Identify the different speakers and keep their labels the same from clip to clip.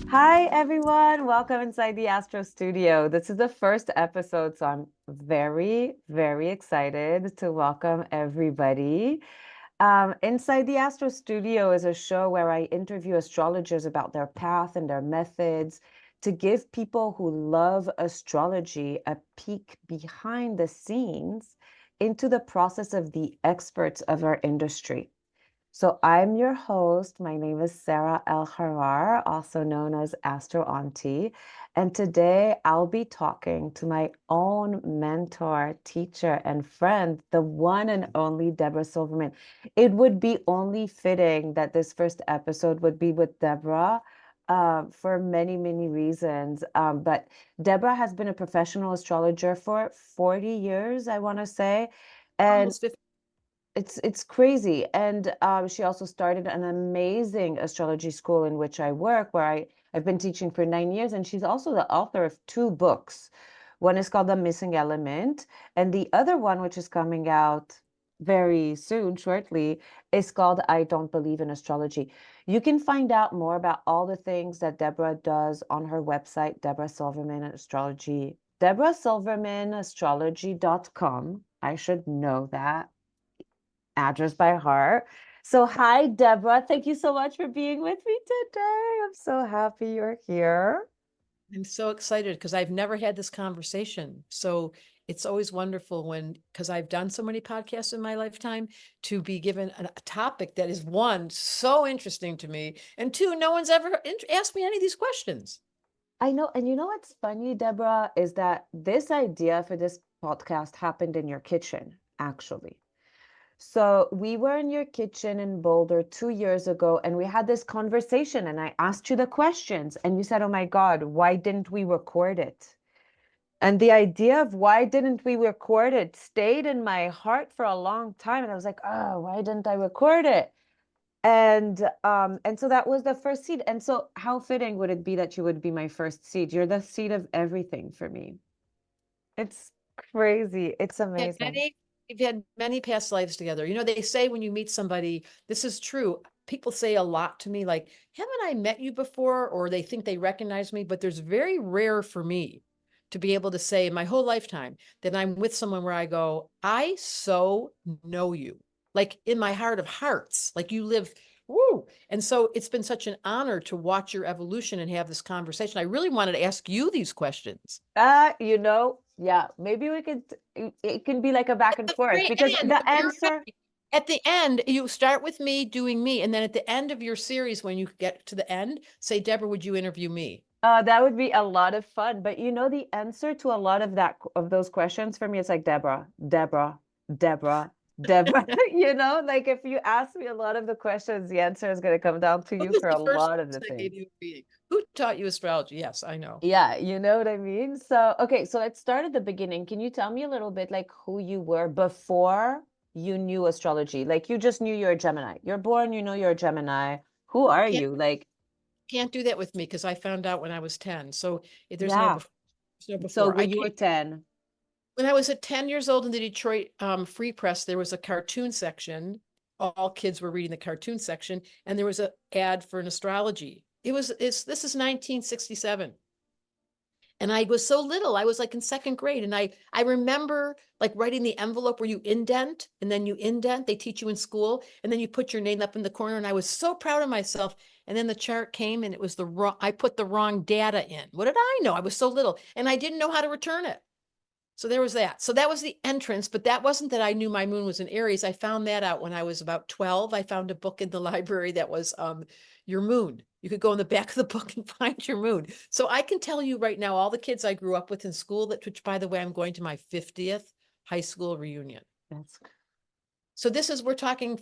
Speaker 1: Hi, everyone. Welcome inside the Astro Studio. This is the first episode, so I'm very, very excited to welcome everybody. Inside the Astro Studio is a show where I interview astrologers about their path and their methods to give people who love astrology a peek behind the scenes into the process of the experts of our industry. So I'm your host. My name is Sarah El-Harar, also known as Astro Auntie. And today I'll be talking to my own mentor, teacher, and friend, the one and only Debra Silverman. It would be only fitting that this first episode would be with Debra for many, many reasons. But Debra has been a professional astrologer for 40 years, I want to say. And
Speaker 2: Almost 50.
Speaker 1: it's crazy. And she also started an amazing astrology school in which I work, where I've been teaching for 9 years. And she's also the author of two books. One is called The Missing Element, and the other one, which is coming out very soon, shortly, is called I Don't Believe in Astrology. You can find out more about all the things that Debra does on her website, Debra Silverman Astrology, DebraSilvermanAstrology.com. I should know that address by heart. So, hi, Debra. Thank you so much for being with me today. I'm so happy you're here.
Speaker 2: I'm so excited because I've never had this conversation. So it's always wonderful because I've done so many podcasts in my lifetime, to be given a topic that is, one, so interesting to me, and two, no one's ever asked me any of these questions.
Speaker 1: I know. And you know what's funny, Debra, is that this idea for this podcast happened in your kitchen, actually. So, we were in your kitchen in Boulder 2 years ago, and we had this conversation, and I asked you the questions, and you said, "Oh my God, why didn't we record it?" And the idea of why didn't we record it stayed in my heart for a long time. And I was like, oh, why didn't I record it? And so that was the first seed. And so how fitting would it be that you would be my first seed? You're the seed of everything for me. It's crazy. It's
Speaker 2: Had
Speaker 1: amazing.
Speaker 2: many, we've had many past lives together. They say when you meet somebody, this is true. People say a lot to me, like, haven't I met you before? Or they think they recognize me, but there's very rare for me to be able to say in my whole lifetime that I'm with someone where I go, I so know you, like in my heart of hearts, like you live. Woo. And so it's been such an honor to watch your evolution and have this conversation. I really wanted to ask you these questions.
Speaker 1: Yeah, maybe we could, it can be like a back and
Speaker 2: The
Speaker 1: forth
Speaker 2: very
Speaker 1: because
Speaker 2: end,
Speaker 1: the answer,
Speaker 2: at the end, you start with me doing me, and then at the end of your series, when you get to the end, say, Debra, would you interview me?
Speaker 1: that would be a lot of fun. But the answer to a lot of those questions for me is like Deborah, Deborah, Deborah, Deborah. Like if you ask me a lot of the questions, the answer is going to come down to
Speaker 2: Who
Speaker 1: you
Speaker 2: was
Speaker 1: for
Speaker 2: the
Speaker 1: a
Speaker 2: first
Speaker 1: lot of the
Speaker 2: person that
Speaker 1: things.
Speaker 2: gave you a reading? Who taught you astrology? Yes, I know.
Speaker 1: Yeah, you know what I mean? So, okay, so let's start at the beginning. Can you tell me a little bit like who you were before you knew astrology? Like you just knew you're a Gemini. You're born, you know you're a Gemini. Who are
Speaker 2: Can't
Speaker 1: you? Like,
Speaker 2: can't do that with me because I found out when I was 10. So there's no
Speaker 1: yeah.
Speaker 2: before. There's no
Speaker 1: So
Speaker 2: before.
Speaker 1: when you were 10.
Speaker 2: When I was at 10 years old in the Detroit Free Press, there was a cartoon section. All kids were reading the cartoon section, and there was an ad for an astrology. This is 1967. And I was so little, I was like in second grade. And I remember like writing the envelope where you indent and then you indent, they teach you in school, and then you put your name up in the corner. And I was so proud of myself. And then the chart came and it was I put the wrong data in. What did I know? I was so little and I didn't know how to return it. So there was that. So that was the entrance, but that wasn't that I knew my moon was in Aries. I found that out when I was about 12. I found a book in the library that was your moon. You could go in the back of the book and find your moon. So I can tell you right now, all the kids I grew up with in school, which by the way, I'm going to my 50th high school reunion.
Speaker 1: That's
Speaker 2: So we're talking,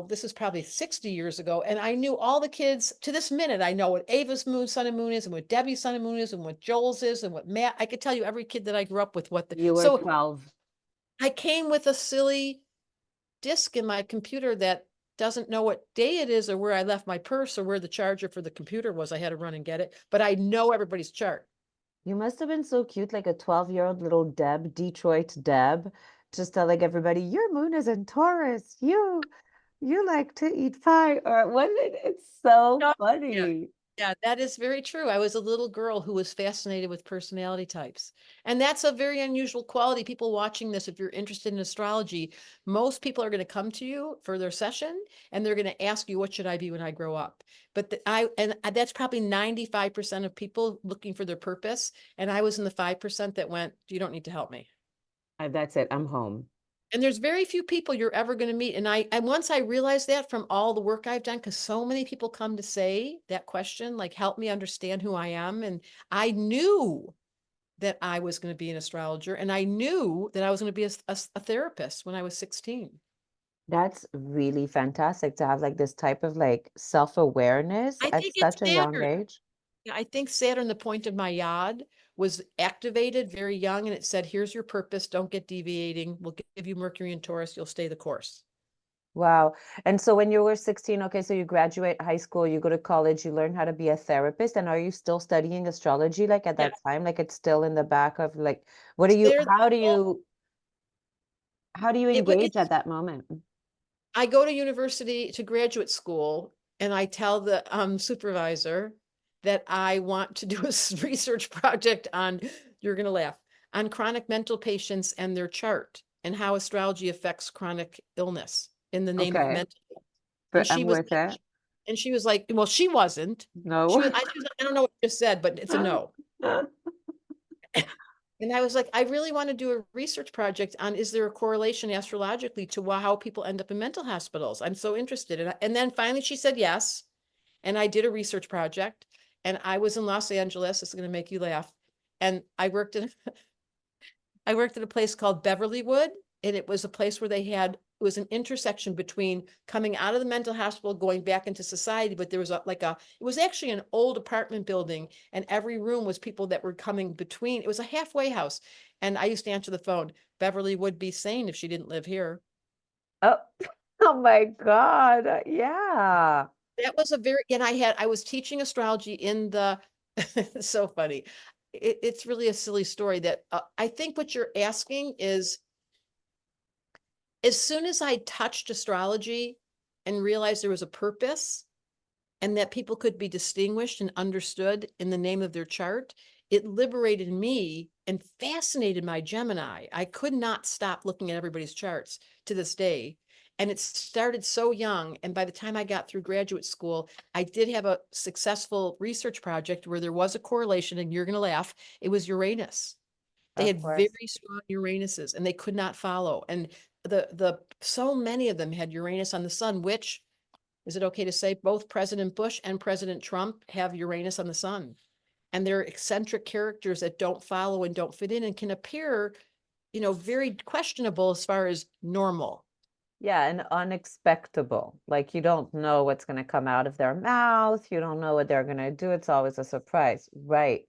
Speaker 2: this is probably 60 years ago. And I knew all the kids to this minute. I know what Ava's moon, sun and moon is, and what Debbie's sun and moon is, and what Joel's is, and what Matt, I could tell you every kid that I grew up with
Speaker 1: You were
Speaker 2: so
Speaker 1: 12.
Speaker 2: I came with a silly disk in my computer that doesn't know what day it is or where I left my purse or where the charger for the computer was. I had to run and get it, but I know everybody's chart.
Speaker 1: You must have been so cute, like a 12-year-old little Deb, Detroit Deb, just telling everybody, your moon is in Taurus. You like to eat pie. Or was it? It's so
Speaker 2: Oh, yeah.
Speaker 1: funny.
Speaker 2: Yeah, that is very true. I was a little girl who was fascinated with personality types. And that's a very unusual quality. People watching this, if you're interested in astrology, most people are going to come to you for their session and they're going to ask you, what should I be when I grow up? But that's probably 95% of people looking for their purpose. And I was in the 5% that went, you don't need to help me.
Speaker 1: That's it. I'm home.
Speaker 2: And there's very few people you're ever going to meet. And once I realized that from all the work I've done, because so many people come to say that question, like, help me understand who I am. And I knew that I was going to be an astrologer, and I knew that I was going to be a therapist when I was 16.
Speaker 1: That's really fantastic to have like this type of like self-awareness
Speaker 2: I
Speaker 1: at
Speaker 2: think it's
Speaker 1: such a young
Speaker 2: Saturn.
Speaker 1: age.
Speaker 2: Yeah, I think Saturn, the point of my yod, was activated very young, and it said, here's your purpose. Don't get deviating. We'll give you Mercury and Taurus. You'll stay the course.
Speaker 1: Wow. And so when you were 16, okay, so you graduate high school, you go to college, you learn how to be a therapist, and are you still studying astrology like at
Speaker 2: Yeah,
Speaker 1: that time? Like it's still in the back of like, what do
Speaker 2: it's
Speaker 1: you,
Speaker 2: there.
Speaker 1: how do you engage at that moment?
Speaker 2: I go to university to graduate school and I tell the supervisor that I want to do a research project on, you're going to laugh, on chronic mental patients and their chart and how astrology affects chronic illness in the name of
Speaker 1: Okay,
Speaker 2: mental. And
Speaker 1: but I'm with it.
Speaker 2: she was like, well, she wasn't.
Speaker 1: No.
Speaker 2: She was like, I don't know what you just said, but it's a no. And I was like, I really want to do a research project on, is there a correlation astrologically to how people end up in mental hospitals? I'm so interested. And then finally she said yes. And I did a research project and I was in Los Angeles. It's going to make you laugh. And I worked at a place called Beverlywood, and it was a place where it was an intersection between coming out of the mental hospital, going back into society. But there was it was actually an old apartment building, and every room was people that were coming between. It was a halfway house. And I used to answer the phone. Beverly would be sane if she didn't live here.
Speaker 1: Oh, oh my God. Yeah.
Speaker 2: That was and I was teaching astrology in the, so funny. It's really a silly story that I think what you're asking is, as soon as I touched astrology and realized there was a purpose and that people could be distinguished and understood in the name of their chart, it liberated me and fascinated my Gemini. I could not stop looking at everybody's charts to this day. And it started so young. And by the time I got through graduate school, I did have a successful research project where there was a correlation, and you're going to laugh. It was Uranus. They
Speaker 1: Of
Speaker 2: had
Speaker 1: course.
Speaker 2: very strong Uranuses and they could not follow. And so many of them had Uranus on the sun, which, is it okay to say, both President Bush and President Trump have Uranus on the sun? And they're eccentric characters that don't follow and don't fit in and can appear, very questionable as far as normal.
Speaker 1: Yeah, and unexpectable. Like you don't know what's going to come out of their mouth. You don't know what they're going to do. It's always a surprise. Right.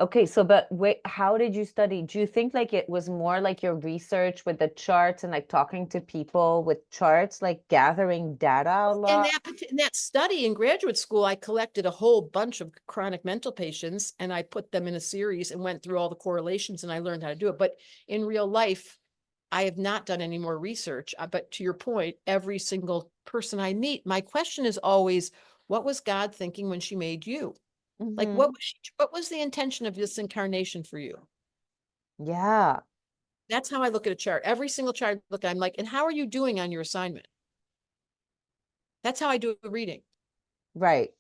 Speaker 1: Okay, so but wait, how did you study? Do you think like it was more like your research with the charts and like talking to people with charts, like gathering data a
Speaker 2: In
Speaker 1: lot?
Speaker 2: that study in graduate school, I collected a whole bunch of chronic mental patients and I put them in a series and went through all the correlations and I learned how to do it. But in real life, I have not done any more research. But to your point, every single person I meet, my question is always, what was God thinking when she made you? Like,
Speaker 1: Hmm.
Speaker 2: what was the intention of this incarnation for you?
Speaker 1: Yeah,
Speaker 2: That's how I look at a chart. Every single chart I look at, I'm like, and how are you doing on your assignment? That's how I do a reading.
Speaker 1: right.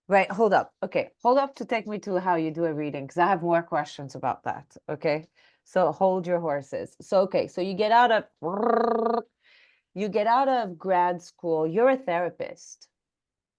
Speaker 1: Right. Hold up. Okay. Hold up to take me to how you do a reading because I have more questions about that. Okay. So hold your horses. So okay, so you get out of grad school, you're a therapist.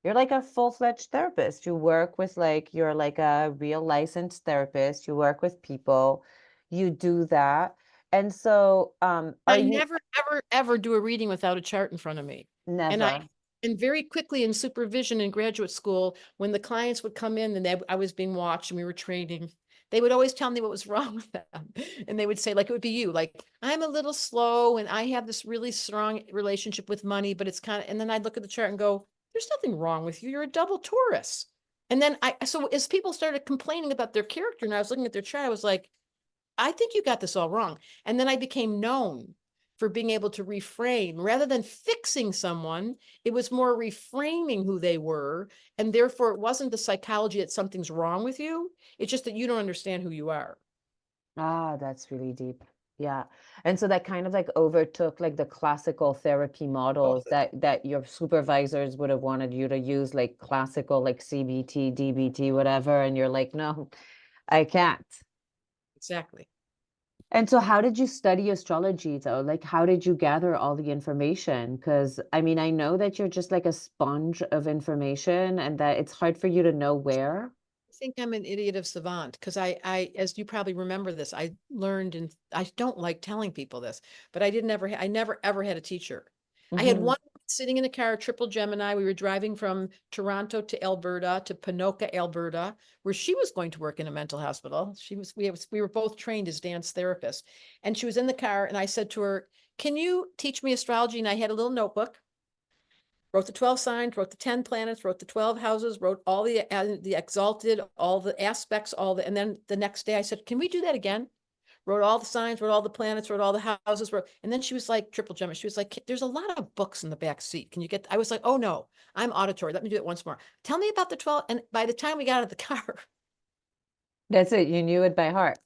Speaker 1: You're like a full-fledged therapist. You work with like you're like a real licensed therapist. You work with people. You do that. And so are
Speaker 2: I
Speaker 1: you
Speaker 2: never, ever, ever do a reading without a chart in front of me. And
Speaker 1: never?
Speaker 2: and very quickly in supervision in graduate school, when the clients would come in and I was being watched and we were training, they would always tell me what was wrong with them. And they would say, like, it would be you, like, I'm a little slow and I have this really strong relationship with money, but it's and then I'd look at the chart and go, there's nothing wrong with you. You're a double Taurus. And then so as people started complaining about their character and I was looking at their chart, I was like, I think you got this all wrong. And then I became known for being able to reframe rather than fixing someone. It was more reframing who they were. And therefore, it wasn't the psychology that something's wrong with you. It's just that you don't understand who you are.
Speaker 1: Ah, that's really deep. Yeah. And so that kind of like overtook like the classical therapy models that your supervisors would have wanted you to use, like classical like CBT, DBT, whatever, and you're like, no, I can't.
Speaker 2: Exactly.
Speaker 1: And so how did you study astrology though? Like how did you gather all the information? Because I mean, I know that you're just like a sponge of information and that it's hard for you to know where.
Speaker 2: I think I'm an idiot of savant because as you probably remember this, I learned, and I don't like telling people this, but I never ever had a teacher. I had
Speaker 1: Hmm.
Speaker 2: one sitting in a car, triple Gemini. We were driving from Toronto to Alberta to Ponoka, Alberta, where she was going to work in a mental hospital. We were both trained as dance therapists, and she was in the car, and I said to her, "Can you teach me astrology?" And I had a little notebook, wrote the 12 signs, wrote the 10 planets, wrote the 12 houses, wrote all the exalted, all the aspects, and then the next day I said, "Can we do that again?" Wrote all the signs, wrote all the planets, wrote all the houses, and then she was like, triple Gemini. She was like, "There's a lot of books in the back seat. Can you get?" I was like, "Oh no, I'm auditory. Let me do it once more. Tell me about the 12." And by the time we got out of the car,
Speaker 1: That's it. You knew it by heart.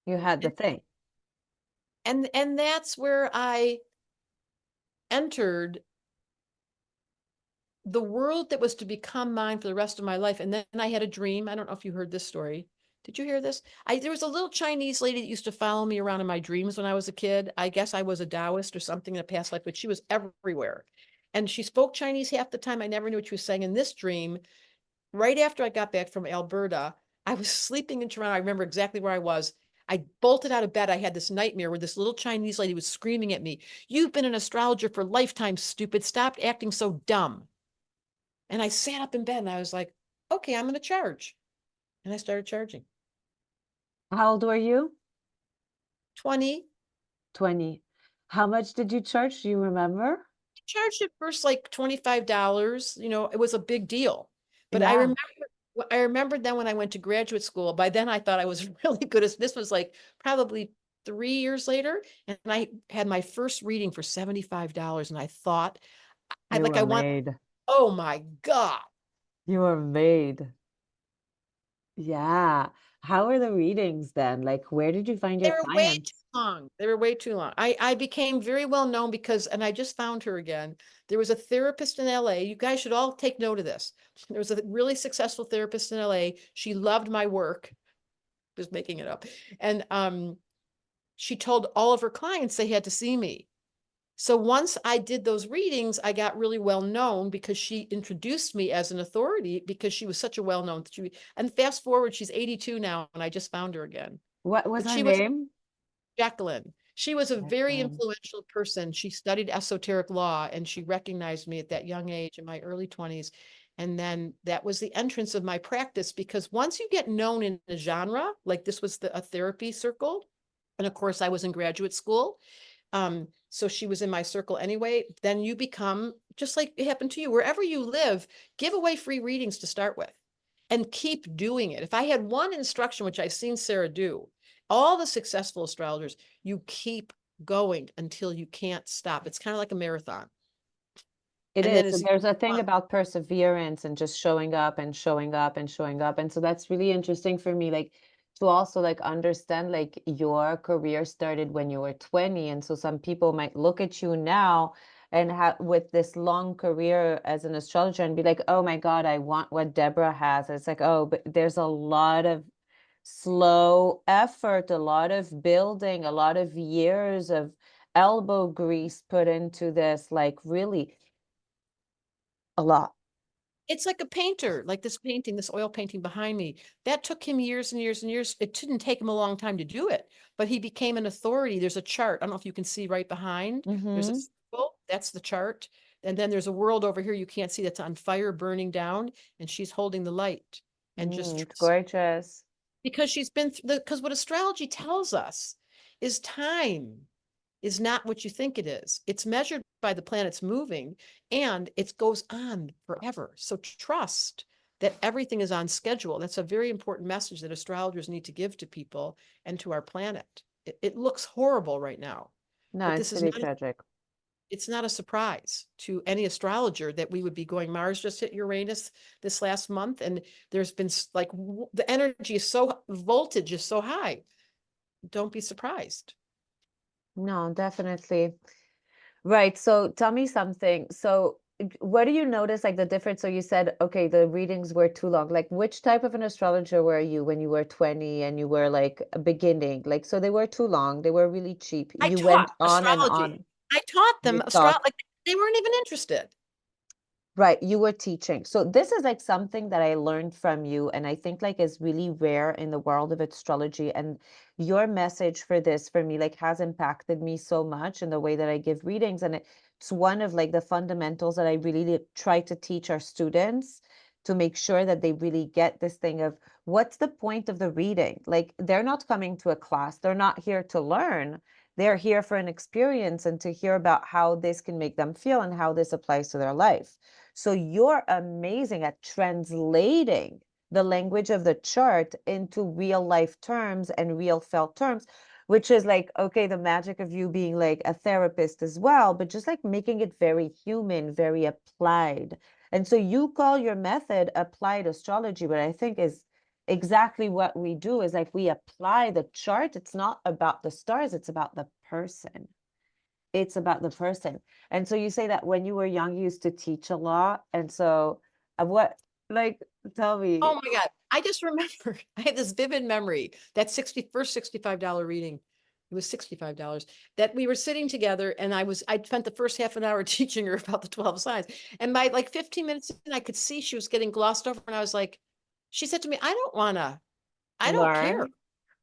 Speaker 1: You had the
Speaker 2: and
Speaker 1: thing.
Speaker 2: and that's where I entered the world that was to become mine for the rest of my life. And then I had a dream. I don't know if you heard this story. Did you hear this? There was a little Chinese lady that used to follow me around in my dreams when I was a kid. I guess I was a Taoist or something in a past life, but she was everywhere. And she spoke Chinese half the time. I never knew what she was saying. In this dream, right after I got back from Alberta, I was sleeping in Toronto. I remember exactly where I was. I bolted out of bed. I had this nightmare where this little Chinese lady was screaming at me, "You've been an astrologer for lifetime, stupid. Stop acting so dumb." And I sat up in bed and I was like, "Okay, I'm going to charge." And I started charging.
Speaker 1: How old were you?
Speaker 2: 20.
Speaker 1: 20. How much did you charge? Do you remember?
Speaker 2: I charged at first like $25. It was a big deal. But
Speaker 1: Yeah.
Speaker 2: I remembered then when I went to graduate school, by then I thought I was really good. This was like probably 3 years later. And I had my first reading for $75. And I thought,
Speaker 1: You
Speaker 2: I
Speaker 1: were
Speaker 2: want,
Speaker 1: made.
Speaker 2: oh my God.
Speaker 1: You were made. Yeah. How are the readings then? Like, where did you find
Speaker 2: They
Speaker 1: your
Speaker 2: were way too
Speaker 1: clients?
Speaker 2: long. They were way too long. I became very well known because, and I just found her again. There was a therapist in LA. You guys should all take note of this. There was a really successful therapist in LA. She loved my work. Just making it up. And she told all of her clients they had to see me. So once I did those readings, I got really well known because she introduced me as an authority because she was such a well known. And fast forward, she's 82 now, and I just found her again.
Speaker 1: What was
Speaker 2: But
Speaker 1: her
Speaker 2: she was
Speaker 1: name?
Speaker 2: Jacqueline. She was a very
Speaker 1: Jacqueline.
Speaker 2: influential person. She studied esoteric law and she recognized me at that young age in my early 20s. And then that was the entrance of my practice because once you get known in a genre, like this was a therapy circle, and of course I was in graduate school. So she was in my circle anyway, then you become just like it happened to you. Wherever you live, give away free readings to start with and keep doing it. If I had one instruction, which I've seen Sarah do, all the successful astrologers, you keep going until you can't stop. It's kind of like a marathon.
Speaker 1: It
Speaker 2: And then
Speaker 1: is.
Speaker 2: as
Speaker 1: And
Speaker 2: you
Speaker 1: there's a thing
Speaker 2: run,
Speaker 1: about perseverance and just showing up and showing up and showing up. And so that's really interesting for me, like to also like understand like your career started when you were 20. And so some people might look at you now and have with this long career as an astrologer and be like, oh my God, I want what Deborah has. It's like, oh, but there's a lot of slow effort, a lot of building, a lot of years of elbow grease put into this, like really a lot.
Speaker 2: it's like a painter, like this painting, this oil painting behind me. That took him years and years and years. It didn't take him a long time to do it, but he became an authority. There's a chart. I don't know if you can see right behind. There's a
Speaker 1: Mm-hmm.
Speaker 2: circle. That's the chart. And then there's a world over here you can't see that's on fire, burning down, and she's holding the light and just
Speaker 1: It's gorgeous.
Speaker 2: because she's been through because what astrology tells us is time is not what you think it is. It's measured by the planets moving and it goes on forever. So trust that everything is on schedule. That's a very important message that astrologers need to give to people and to our planet. It looks horrible right now.
Speaker 1: No,
Speaker 2: But
Speaker 1: it's
Speaker 2: this is
Speaker 1: pretty
Speaker 2: not,
Speaker 1: tragic.
Speaker 2: it's not a surprise to any astrologer that we would be going, Mars just hit Uranus this last month. And there's been like, the energy is so, voltage is so high. Don't be surprised.
Speaker 1: No, definitely. Right. So tell me something. So what do you notice like the difference? So you said, okay, the readings were too long. Like which type of an astrologer were you when you were 20 and you were like beginning? Like, so they were too long. They were really cheap.
Speaker 2: I
Speaker 1: You
Speaker 2: taught
Speaker 1: went on and
Speaker 2: astrology.
Speaker 1: on.
Speaker 2: I taught
Speaker 1: You
Speaker 2: them
Speaker 1: taught.
Speaker 2: like they weren't even interested.
Speaker 1: Right, you were teaching. So this is like something that I learned from you, and I think like is really rare in the world of astrology. And your message for this for me like has impacted me so much in the way that I give readings. And it's one of like the fundamentals that I really try to teach our students to make sure that they really get this thing of what's the point of the reading? Like they're not coming to a class, they're not here to learn. They're here for an experience and to hear about how this can make them feel and how this applies to their life. So you're amazing at translating the language of the chart into real life terms and real felt terms, which is like, okay, the magic of you being like a therapist as well, but just like making it very human, very applied. And so you call your method applied astrology, but I think is exactly what we do is like we apply the chart. It's not about the stars, it's about the person. It's about the person. And so you say that when you were young, you used to teach a lot. And so what, like, tell me.
Speaker 2: Oh my God. I just remember I had this vivid memory that first $65 reading. It was $65 that we were sitting together and I spent the first half an hour teaching her about the 12 signs. And by like 15 minutes in, I could see she was getting glossed over. And I was like, she said to me, I don't care.
Speaker 1: Learn.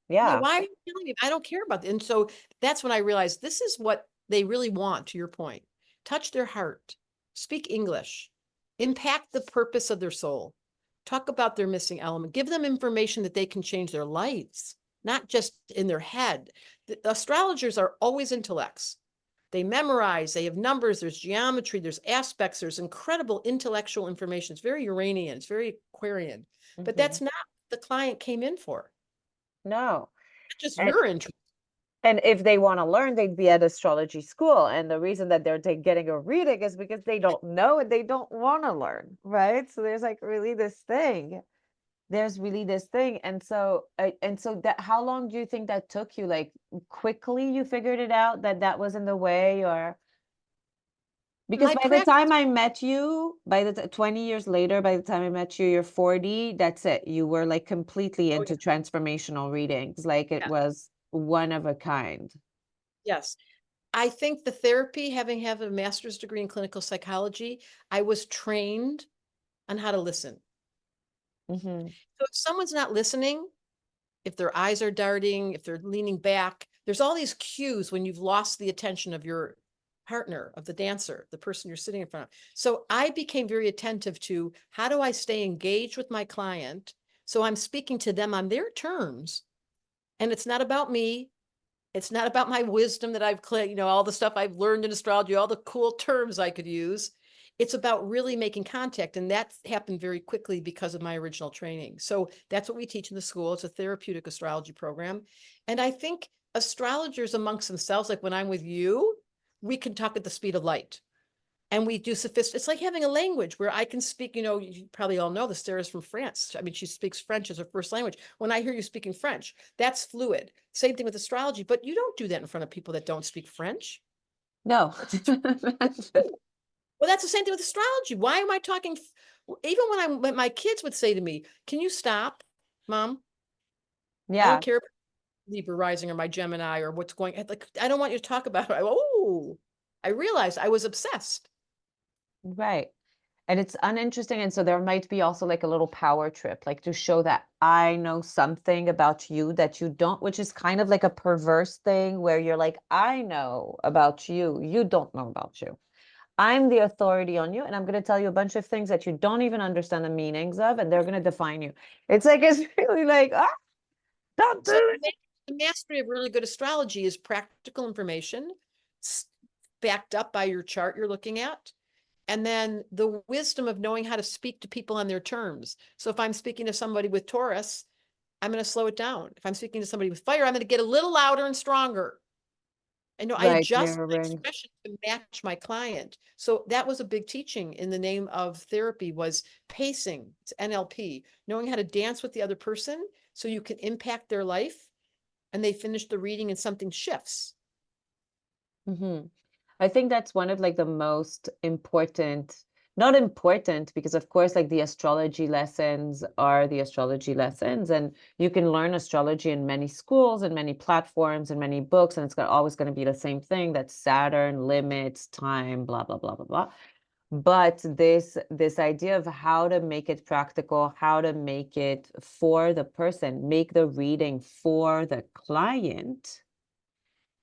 Speaker 2: Yeah,
Speaker 1: Yeah.
Speaker 2: why are you telling me? I don't care about it. And so that's when I realized this is what they really want, to your point. Touch their heart, speak English, impact the purpose of their soul, talk about their missing element, give them information that they can change their lives, not just in their head. The astrologers are always intellects. They memorize, they have numbers, there's geometry, there's aspects, there's incredible intellectual information. It's very Uranian, it's very Aquarian, but
Speaker 1: Mhm.
Speaker 2: that's not what the client came in for.
Speaker 1: No.
Speaker 2: Just
Speaker 1: And
Speaker 2: your interest.
Speaker 1: and if they want to learn, they'd be at astrology school. And the reason that they're getting a reading is because they don't know and they don't want to learn, right? So there's like really this thing. There's really this thing. And so that how long do you think that took you? Like quickly you figured it out that that was in the way, or because
Speaker 2: My
Speaker 1: by the time
Speaker 2: practice,
Speaker 1: I met you, 20 years later, by the time I met you, you're 40, that's it. You were like completely
Speaker 2: oh
Speaker 1: into transformational readings. Like it
Speaker 2: yeah,
Speaker 1: was one of a kind.
Speaker 2: yes. I think the therapy, having have a master's degree in clinical psychology, I was trained on how to listen.
Speaker 1: Hmm.
Speaker 2: So if someone's not listening, if their eyes are darting, if they're leaning back, there's all these cues when you've lost the attention of your partner, of the dancer, the person you're sitting in front of. So I became very attentive to how do I stay engaged with my client? So I'm speaking to them on their terms. And it's not about me. It's not about my wisdom that I've, all the stuff I've learned in astrology, all the cool terms I could use. It's about really making contact. And that happened very quickly because of my original training. So that's what we teach in the school. It's a therapeutic astrology program. And I think astrologers amongst themselves, like when I'm with you, we can talk at the speed of light. And we do it's like having a language where I can speak, you probably all know the Sarah's from France. I mean, she speaks French as her first language. When I hear you speaking French, that's fluid. Same thing with astrology, but you don't do that in front of people that don't speak French.
Speaker 1: No.
Speaker 2: It's well, that's the same thing with astrology. Why am I talking? Even when my kids would say to me, "Can you stop, Mom? I don't
Speaker 1: Yeah,
Speaker 2: care if Libra rising or my Gemini or what's going. Like, I don't want you to talk about it." Oh, I realized I was obsessed.
Speaker 1: right. And it's uninteresting. And so there might be also like a little power trip, like to show that I know something about you that you don't, which is kind of like a perverse thing where you're like, I know about you. You don't know about you. I'm the authority on you, and I'm going to tell you a bunch of things that you don't even understand the meanings of, and they're going to define you. It's like, it's really like, ah, don't do
Speaker 2: So
Speaker 1: it.
Speaker 2: the mastery of really good astrology is practical information backed up by your chart you're looking at. And then the wisdom of knowing how to speak to people on their terms. So if I'm speaking to somebody with Taurus, I'm going to slow it down. If I'm speaking to somebody with fire, I'm going to get a little louder and stronger. I know I
Speaker 1: Right,
Speaker 2: adjust my
Speaker 1: mirroring.
Speaker 2: expression to match my client. So that was a big teaching in the name of therapy was pacing. It's NLP, knowing how to dance with the other person so you can impact their life and they finish the reading and something shifts.
Speaker 1: Mm-hmm. I think that's one of like the most important, not important, because of course, like the astrology lessons are the astrology lessons, and you can learn astrology in many schools and many platforms and many books, and it's always going to be the same thing that Saturn limits time, blah, blah, blah, blah, blah. But this idea of how to make it practical, how to make it for the person, make the reading for the client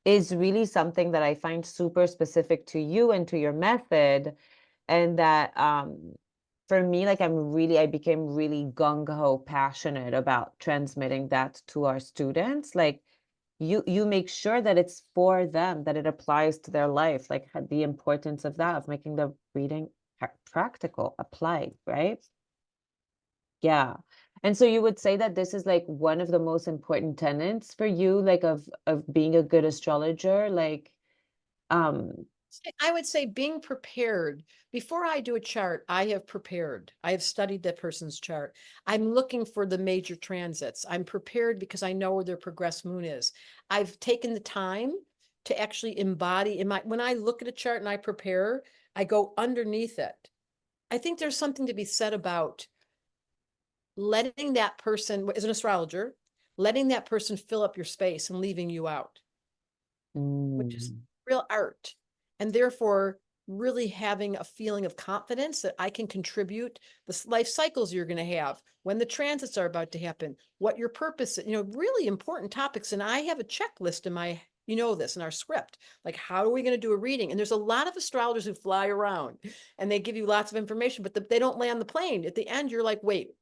Speaker 1: is really something that I find super specific to you and to your method. And that for me, like I became really gung-ho passionate about transmitting that to our students. Like you make sure that it's for them, that it applies to their life, like the importance of that, of making the reading practical, applied, right? Yeah. And so you would say that this is like one of the most important tenets for you, like of being a good astrologer, like um
Speaker 2: I would say being prepared. Before I do a chart, I have prepared. I have studied that person's chart. I'm looking for the major transits. I'm prepared because I know where their progressed moon is. I've taken the time to actually embody in my, when I look at a chart and I prepare, I go underneath it. I think there's something to be said about letting that person, as an astrologer, letting that person fill up your space and leaving you out, which is
Speaker 1: mm,
Speaker 2: real art. And therefore, really having a feeling of confidence that I can contribute the life cycles you're going to have, when the transits are about to happen, what your purpose is, really important topics. And I have a checklist in my, this in our script, like how are we going to do a reading? And there's a lot of astrologers who fly around and they give you lots of information, but they don't land the plane. At the end, you're like, wait.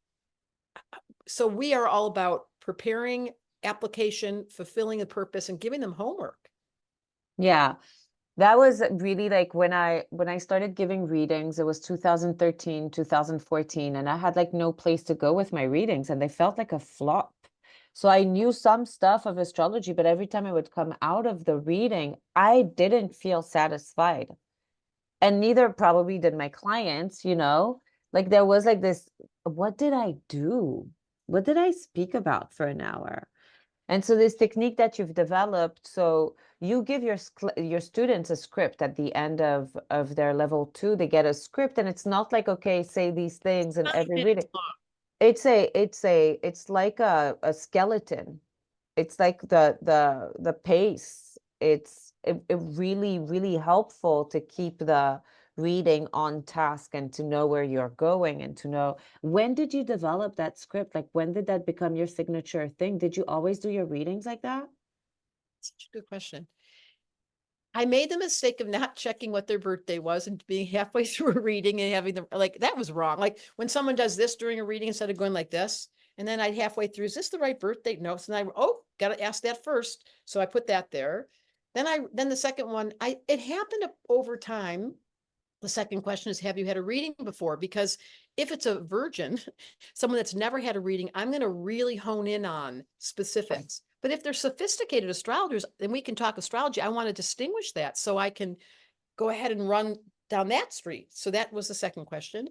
Speaker 2: So we are all about preparing application, fulfilling a purpose, and giving them homework.
Speaker 1: yeah. That was really like when I started giving readings, it was 2013, 2014, and I had like no place to go with my readings and they felt like a flop. So I knew some stuff of astrology, but every time I would come out of the reading, I didn't feel satisfied. And neither probably did my clients, you know? Like there was like this, what did I do? What did I speak about for an hour? And so this technique that you've developed, so you give your students a script at the end of their level 2, they get a script and it's not like, okay, say these things in every
Speaker 2: 5 minutes
Speaker 1: reading.
Speaker 2: long.
Speaker 1: It's like a skeleton. It's like the pace. It really, really helpful to keep the reading on task and to know where you're going and to know when did you develop that script? Like when did that become your signature thing? Did you always do your readings like that?
Speaker 2: Such a good question. I made the mistake of not checking what their birthday was and being halfway through a reading and having them like that was wrong. Like when someone does this during a reading instead of going like this, and then I'd halfway through, is this the right birthday? No. So then gotta ask that first. So I put that there. Then the second one, it happened over time. The second question is, have you had a reading before? Because if it's a virgin, someone that's never had a reading, I'm going to really hone in on specifics. But if they're sophisticated astrologers, then we can talk astrology. I want to distinguish that so I can go ahead and run down that street. So that was the second question.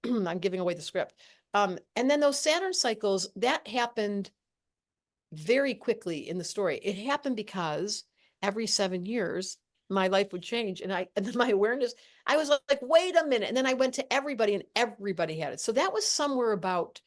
Speaker 2: I'm giving away the script. And then those Saturn cycles, that happened very quickly in the story. It happened because every 7 years, my life would change. And then my awareness, I was like, wait a minute. And then I went to everybody and everybody had it. So that was somewhere about,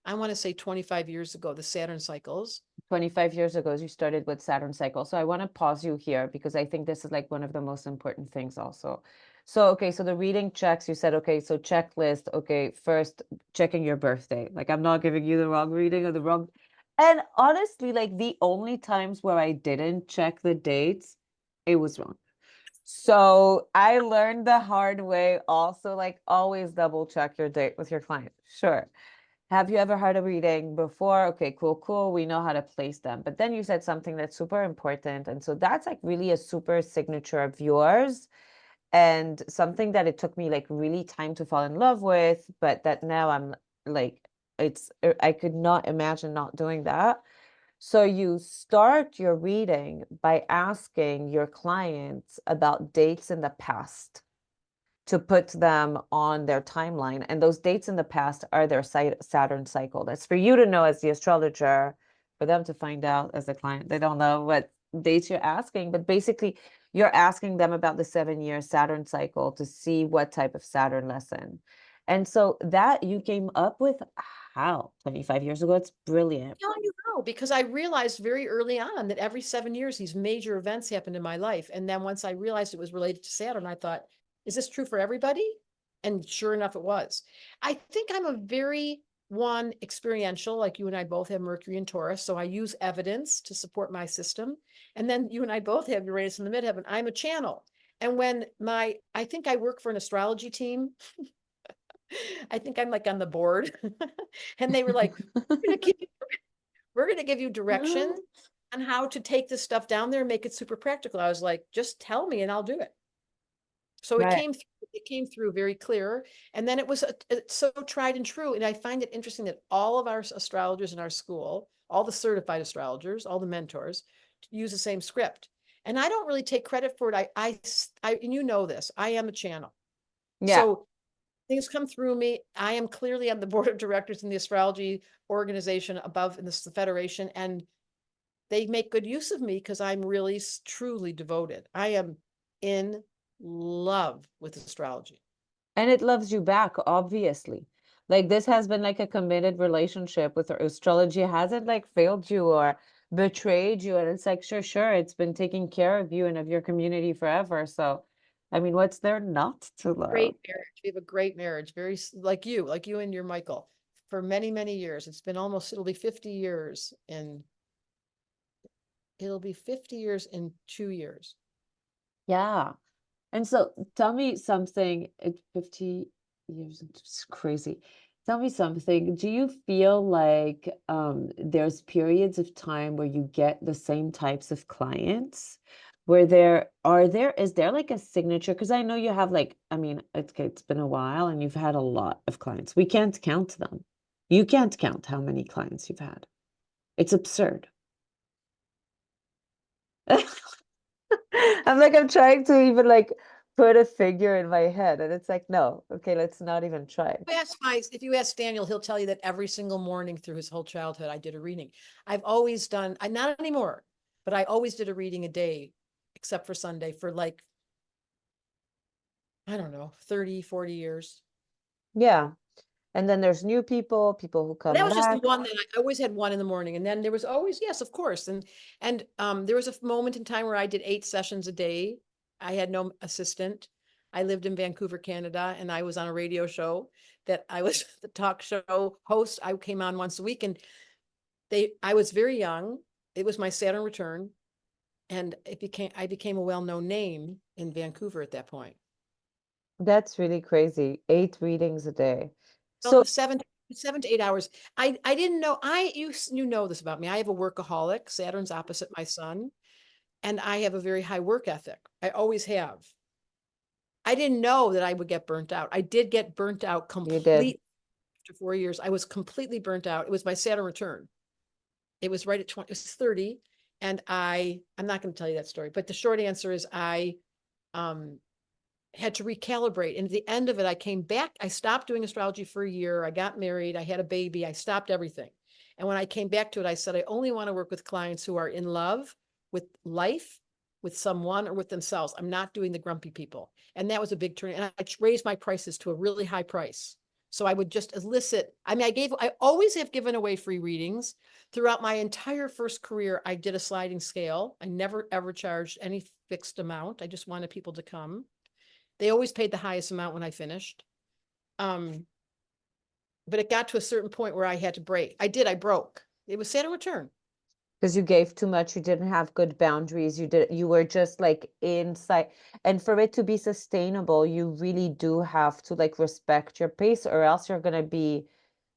Speaker 2: I want to say 25 years ago, the Saturn cycles.
Speaker 1: 25 years ago, you started with Saturn cycle. So I want to pause you here because I think this is like one of the most important things also. So, okay, so the reading checks, you said, okay, so checklist, okay, first checking your birthday. Like I'm not giving you the wrong reading or the wrong. And honestly, like the only times where I didn't check the dates, it was wrong. So I learned the hard way also, like always double check your date with your client. Sure. Have you ever heard a reading before? Okay, cool, cool. We know how to place them. But then you said something that's super important. And so that's like really a super signature of yours and something that it took me like really time to fall in love with, but that now I'm like, I could not imagine not doing that. So you start your reading by asking your clients about dates in the past to put them on their timeline. And those dates in the past are their Saturn cycle. That's for you to know as the astrologer, for them to find out as a client. They don't know what dates you're asking, but basically you're asking them about the 7-year Saturn cycle to see what type of Saturn lesson. And so that you came up with how 25 years ago, it's brilliant.
Speaker 2: Telling you how, because I realized very early on that every 7 years, these major events happened in my life. And then once I realized it was related to Saturn, I thought, is this true for everybody? And sure enough, it was. I think I'm a very experiential, like you and I both have Mercury and Taurus. So I use evidence to support my system. And then you and I both have Uranus in the midheaven. I'm a channel. And when I think I work for an astrology team. I think I'm like on the board. And they were like, we're going to give you direction on how to take this stuff down there and make it super practical. I was like, just tell me and I'll do it. So
Speaker 1: Right.
Speaker 2: it came through very clear. And then it was so tried and true. And I find it interesting that all of our astrologers in our school, all the certified astrologers, all the mentors use the same script. And I don't really take credit for it. And you know this, I am a channel.
Speaker 1: Yeah.
Speaker 2: So things come through me. I am clearly on the board of directors in the astrology organization above in the federation, and they make good use of me because I'm really truly devoted. I am in love with astrology.
Speaker 1: And it loves you back, obviously. Like this has been like a committed relationship with astrology. It hasn't like failed you or betrayed you. And it's like, sure, it's been taking care of you and of your community forever. So, I mean, what's there not to love?
Speaker 2: Great marriage. We have a great marriage, very like you and your Michael for many, many years. It'll be 50 years it'll be 50 years in 2 years.
Speaker 1: Yeah. And so tell me something, 50 years, it's crazy. Tell me something. Do you feel like there's periods of time where you get the same types of clients? Where is there like a signature? Because I know you have like, I mean, it's been a while and you've had a lot of clients. We can't count them. You can't count how many clients you've had. It's absurd. I'm trying to even like put a figure in my head, and it's like, no, okay, let's not even try.
Speaker 2: If you ask Daniel, he'll tell you that every single morning through his whole childhood, I did a reading. I've always done, I not anymore, but I always did a reading a day, except for Sunday, for like, I don't know, 30, 40 years.
Speaker 1: Yeah. And then there's new people who
Speaker 2: That
Speaker 1: come
Speaker 2: was just the
Speaker 1: back.
Speaker 2: one that I always had one in the morning. And then there was always, yes, of course. And there was a moment in time where I did 8 sessions a day. I had no assistant. I lived in Vancouver, Canada, and I was on a radio show that I was the talk show host. I came on once a week, and I was very young. It was my Saturn return, and I became a well-known name in Vancouver at that point.
Speaker 1: That's really crazy. 8 readings a day.
Speaker 2: So
Speaker 1: So
Speaker 2: 7 to 8 hours. I didn't know. You know this about me. I have a workaholic. Saturn's opposite my sun, and I have a very high work ethic. I always have. I didn't know that I would get burnt out. I did get burnt out
Speaker 1: you did.
Speaker 2: completely after 4 years. I was completely burnt out. It was my Saturn return. It was right at 20, it was 30. And I'm not going to tell you that story, but the short answer is I had to recalibrate. And at the end of it, I came back. I stopped doing astrology for a year. I got married. I had a baby. I stopped everything. And when I came back to it, I said, I only want to work with clients who are in love with life, with someone, or with themselves. I'm not doing the grumpy people. And that was a big turn. And I raised my prices to a really high price. So I would just elicit. I mean, I always have given away free readings. Throughout my entire first career, I did a sliding scale. I never, ever charged any fixed amount. I just wanted people to come. They always paid the highest amount when I finished. But it got to a certain point where I had to break. I broke. It was Saturn return.
Speaker 1: Because you gave too much, you didn't have good boundaries, you were just like inside. And for it to be sustainable, you really do have to like respect your pace, or else you're gonna be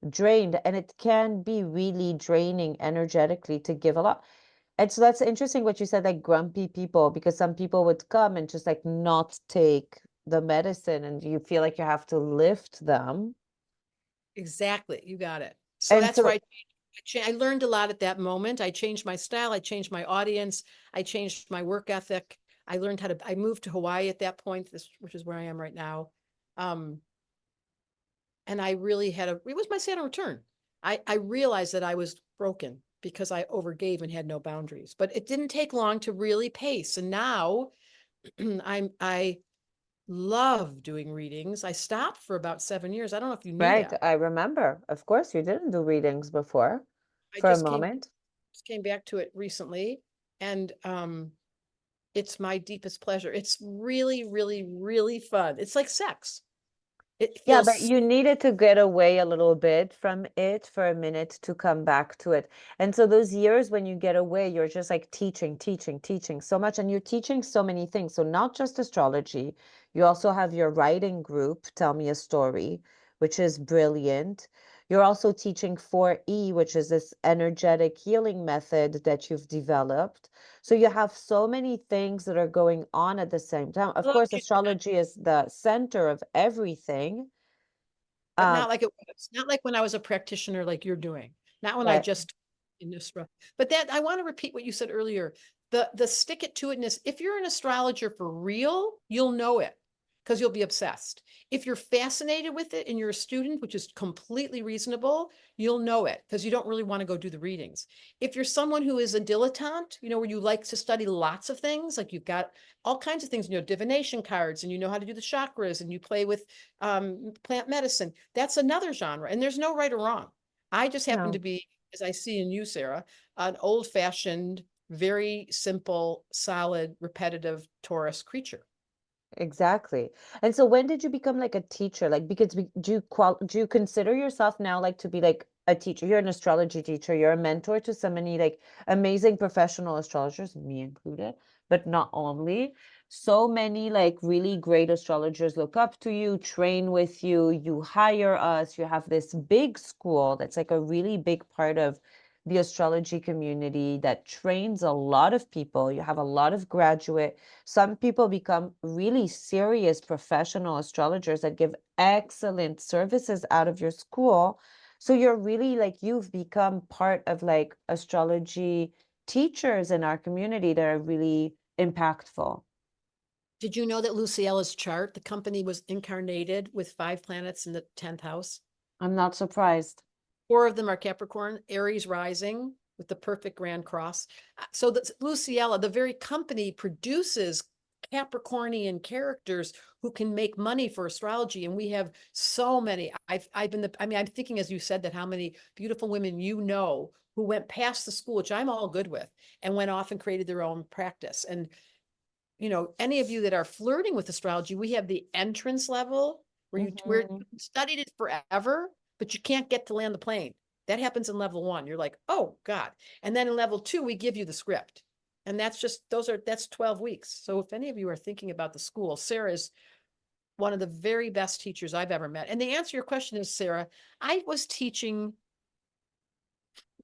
Speaker 1: drained. And it can be really draining energetically to give a lot. And so that's interesting what you said, like grumpy people, because some people would come and just like not take the medicine, and you feel like you have to lift them.
Speaker 2: Exactly. You got it. So
Speaker 1: And
Speaker 2: that's
Speaker 1: so
Speaker 2: right. I learned a lot at that moment. I changed my style. I changed my audience. I changed my work ethic. I learned how to, I moved to Hawaii at that point, which is where I am right now. Um, and I really it was my Saturn return. I realized that I was broken because I overgave and had no boundaries, but it didn't take long to really pace. And now I love doing readings. I stopped for about 7 years. I don't know if you knew
Speaker 1: Right,
Speaker 2: that.
Speaker 1: I remember. Of course, you didn't do readings before
Speaker 2: I
Speaker 1: for a moment.
Speaker 2: just came back to it recently, and it's my deepest pleasure. It's really, really, really fun. It's like sex. It
Speaker 1: Yeah, but
Speaker 2: feels
Speaker 1: you needed to get away a little bit from it for a minute to come back to it. And so those years when you get away, you're just like teaching, teaching, teaching so much, and you're teaching so many things. So not just astrology, you also have your writing group, Tell Me a Story, which is brilliant. You're also teaching 4E, which is this energetic healing method that you've developed. So you have so many things that are going on at the same time. Of course,
Speaker 2: okay,
Speaker 1: astrology is the center of everything.
Speaker 2: but
Speaker 1: Um,
Speaker 2: not like it was. Not like when I was a practitioner, like you're doing. Not when I
Speaker 1: right.
Speaker 2: just in this. But that I want to repeat what you said earlier. The stick it to itness. If you're an astrologer for real, you'll know it because you'll be obsessed. If you're fascinated with it and you're a student, which is completely reasonable, you'll know it because you don't really want to go do the readings. If you're someone who is a dilettante, where you like to study lots of things, like you've got all kinds of things, divination cards, and you know how to do the chakras, and you play with plant medicine, that's another genre. And there's no right or wrong. I just happen to
Speaker 1: No,
Speaker 2: be, as I see in you, Sarah, an old fashioned, very simple, solid, repetitive Taurus creature.
Speaker 1: exactly. And so when did you become like a teacher? Like, because do you consider yourself now like to be like a teacher? You're an astrology teacher. You're a mentor to so many like amazing professional astrologers, me included, but not only. So many like really great astrologers look up to you, train with you, you hire us, you have this big school that's like a really big part of the astrology community that trains a lot of people. You have a lot of graduate. Some people become really serious professional astrologers that give excellent services out of your school. So you're really like you've become part of like astrology teachers in our community that are really impactful.
Speaker 2: Did you know that Luciella's chart, the company was incarnated with 5 planets in the 10th house?
Speaker 1: I'm not surprised.
Speaker 2: 4 of them are Capricorn, Aries rising with the perfect grand cross. So that Luciella, the very company, produces Capricornian characters who can make money for astrology. And we have so many. I'm thinking, as you said, that how many beautiful women who went past the school, which I'm all good with, and went off and created their own practice. And any of you that are flirting with astrology, we have the entrance level where
Speaker 1: Mhm.
Speaker 2: you studied it forever, but you can't get to land the plane. That happens in level 1. You're like, oh God. And then in level 2, we give you the script. And that's 12 weeks. So if any of you are thinking about the school, Sarah is one of the very best teachers I've ever met. And the answer to your question is, Sarah, I was teaching.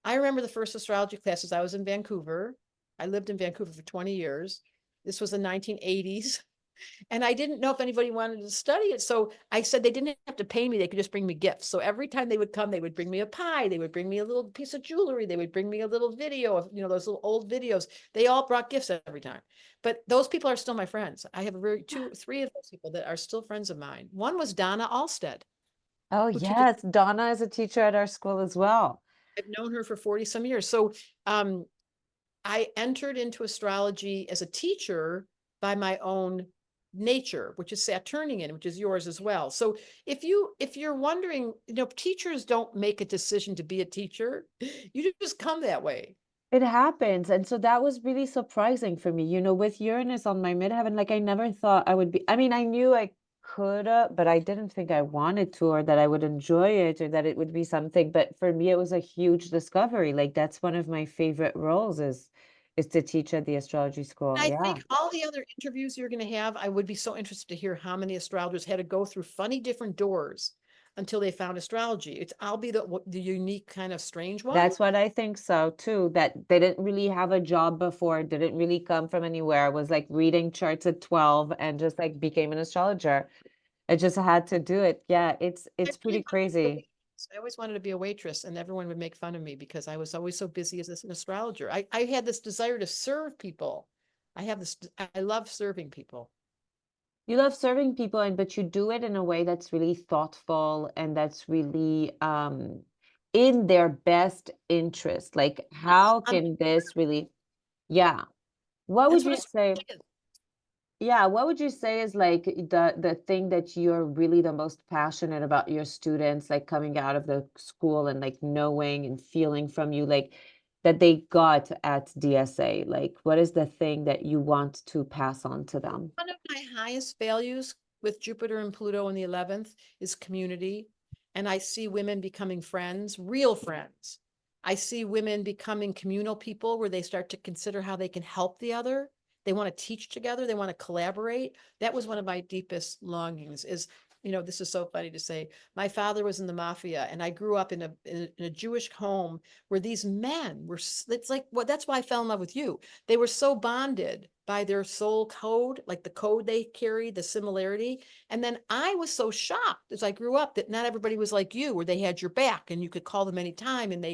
Speaker 2: I remember the first astrology classes. I was in Vancouver. I lived in Vancouver for 20 years. This was the 1980s. And I didn't know if anybody wanted to study it. So I said they didn't have to pay me. They could just bring me gifts. So every time they would come, they would bring me a pie. They would bring me a little piece of jewelry. They would bring me a little video of, those little old videos. They all brought gifts every time. But those people are still my friends. I have three of those people that are still friends of mine. One was Donna Alstead,
Speaker 1: Oh,
Speaker 2: who teaches.
Speaker 1: yes. Donna is a teacher at our school as well.
Speaker 2: I've known her for 40 some years. So um, I entered into astrology as a teacher by my own nature, which is Saturnian, which is yours as well. So if you're wondering, teachers don't make a decision to be a teacher. You just come that way.
Speaker 1: It happens. And so that was really surprising for me, with Uranus on my midheaven. Like I never thought I would be, I mean, I knew I could, but I didn't think I wanted to, or that I would enjoy it, or that it would be something. But for me, it was a huge discovery. Like that's one of my favorite roles is to teach at the astrology school.
Speaker 2: I
Speaker 1: Yeah.
Speaker 2: think all the other interviews you're going to have, I would be so interested to hear how many astrologers had to go through funny different doors until they found astrology. I'll be the unique kind of strange one.
Speaker 1: That's what I think so too, that they didn't really have a job before, didn't really come from anywhere, was like reading charts at 12 and just like became an astrologer. I just had to do it. Yeah, it's
Speaker 2: I
Speaker 1: pretty
Speaker 2: really want to
Speaker 1: crazy.
Speaker 2: I always wanted to be a waitress, and everyone would make fun of me because I was always so busy as an astrologer. I had this desire to serve people. I love serving people.
Speaker 1: You love serving people, and but you do it in a way that's really thoughtful and that's really in their best interest. Like,
Speaker 2: Yes,
Speaker 1: how can this really, yeah. What would
Speaker 2: that's what
Speaker 1: you say?
Speaker 2: astrology is.
Speaker 1: Yeah, what would you say is like the thing that you're really the most passionate about your students, like coming out of the school and like knowing and feeling from you, like that they got at DSA? Like, what is the thing that you want to pass on to them?
Speaker 2: One of my highest values with Jupiter and Pluto in the 11th is community. And I see women becoming friends, real friends. I see women becoming communal people where they start to consider how they can help the other. They want to teach together, they want to collaborate. That was one of my deepest longings is, this is so funny to say. My father was in the mafia, and I grew up in a Jewish home where these men were, it's like, well, that's why I fell in love with you. They were so bonded by their soul code, like the code they carried, the similarity. And then I was so shocked as I grew up that not everybody was like you, where they had your back and you could call them anytime. And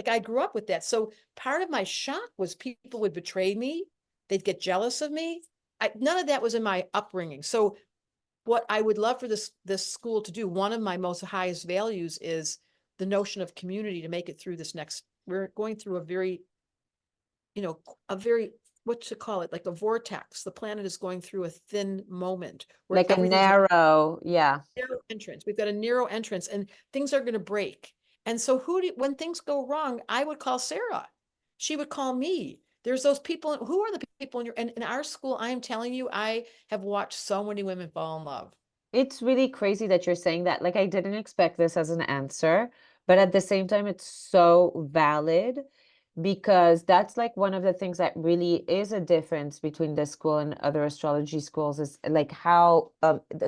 Speaker 2: I grew up with that. So part of my shock was people would betray me. They'd get jealous of me. None of that was in my upbringing. So what I would love for this school to do, one of my most highest values is the notion of community to make it through this next. We're going through a very, a very, what to call it, like a vortex. The planet is going through a thin moment where
Speaker 1: Like a
Speaker 2: everything's
Speaker 1: narrow, yeah.
Speaker 2: narrow entrance. We've got a narrow entrance, and things are going to break. And so when things go wrong, I would call Sarah. She would call me. There's those people. Who are the people in our school? I am telling you, I have watched so many women fall in love.
Speaker 1: It's really crazy that you're saying that. Like, I didn't expect this as an answer, but at the same time, it's so valid because that's like one of the things that really is a difference between this school and other astrology schools is like how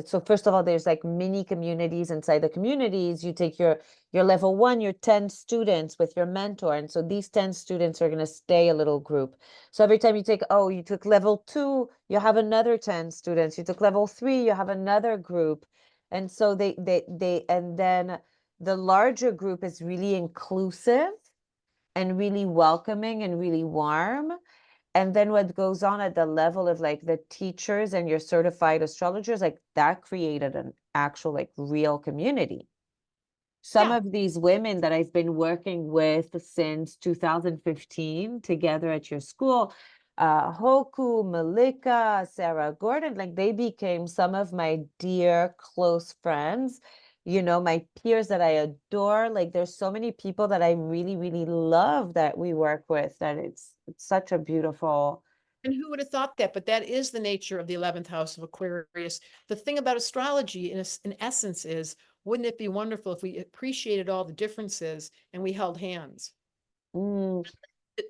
Speaker 1: so first of all, there's like mini communities. Inside the communities, you take your level one, your 10 students with your mentor, and so these 10 students are going to stay a little group. So every time you take, oh, you took level two, you have another 10 students. You took level three, you have another group. And so and then the larger group is really inclusive and really welcoming and really warm. And then what goes on at the level of like the teachers and your certified astrologers, like that created an actual like real community. Some
Speaker 2: Yeah.
Speaker 1: of these women that I've been working with since 2015 together at your school, Hoku, Malika, Sarah Gordon, like they became some of my dear close friends, my peers that I adore. Like there's so many people that I really, really love that we work with that it's such a beautiful.
Speaker 2: And who would have thought that? But that is the nature of the 11th house of Aquarius. The thing about astrology, in essence, is wouldn't it be wonderful if we appreciated all the differences and we held hands?
Speaker 1: Mm,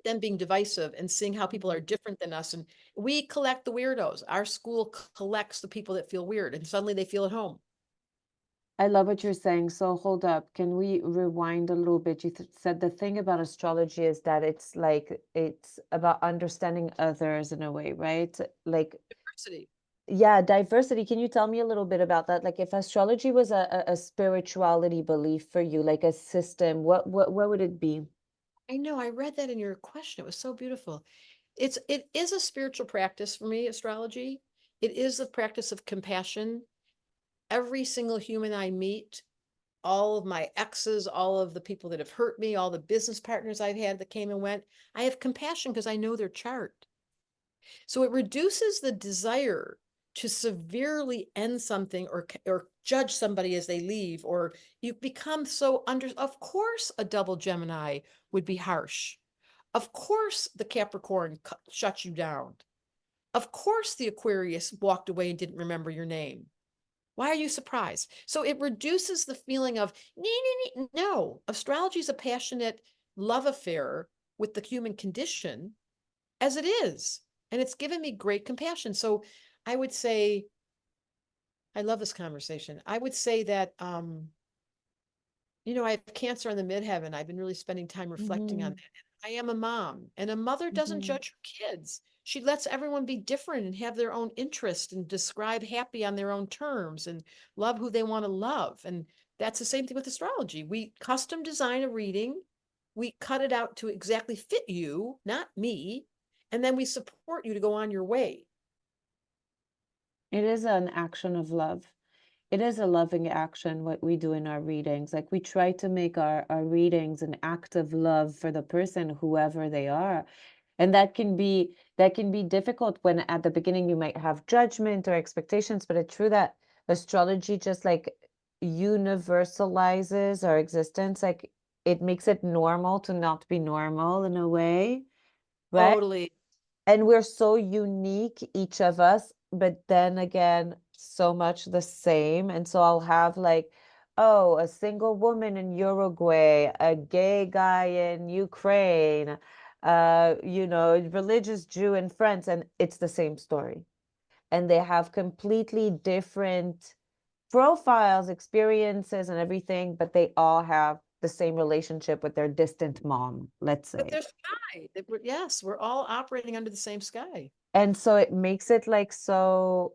Speaker 2: Then being divisive and seeing how people are different than us. And we collect the weirdos. Our school collects the people that feel weird, and suddenly they feel at home.
Speaker 1: I love what you're saying. So hold up. Can we rewind a little bit? You said the thing about astrology is that it's like it's about understanding others in a way, right? Like,
Speaker 2: Diversity.
Speaker 1: yeah, diversity. Can you tell me a little bit about that? Like if astrology was a spirituality belief for you, like a system, what would it be?
Speaker 2: I know, I read that in your question. It was so beautiful. It is a spiritual practice for me, astrology. It is the practice of compassion. Every single human I meet, all of my exes, all of the people that have hurt me, all the business partners I've had that came and went, I have compassion because I know their chart. So it reduces the desire to severely end something or judge somebody as they leave, or you become so of course a double Gemini would be harsh. Of course the Capricorn shuts you down. Of course the Aquarius walked away and didn't remember your name. Why are you surprised? So it reduces the feeling of no. Astrology is a passionate love affair with the human condition as it is. And it's given me great compassion. So I would say, I love this conversation. I would say that, I have cancer in the midheaven. I've been really spending time reflecting on
Speaker 1: Mm-hmm,
Speaker 2: that. I am a mom, and a mother doesn't
Speaker 1: mm-hmm.
Speaker 2: judge her kids. She lets everyone be different and have their own interest and describe happy on their own terms and love who they want to love. And That's the same thing with astrology. We custom design a reading. We cut it out to exactly fit you, not me. And then we support you to go on your way.
Speaker 1: It is an action of love. It is a loving action, what we do in our readings. Like we try to make our readings an act of love for the person, whoever they are. And that can be difficult when at the beginning you might have judgment or expectations, but it's true that astrology just like universalizes our existence. Like it makes it normal to not be normal in a way, right?
Speaker 2: Totally.
Speaker 1: And we're so unique, each of us, but then again, so much the same. And so I'll have like, oh, a single woman in Uruguay, a gay guy in Ukraine, religious Jew in France, and it's the same story. And they have completely different profiles, experiences, and everything, but they all have the same relationship with their distant mom, let's
Speaker 2: But
Speaker 1: say.
Speaker 2: there's sky. Yes, we're all operating under the same sky.
Speaker 1: And so it makes it like so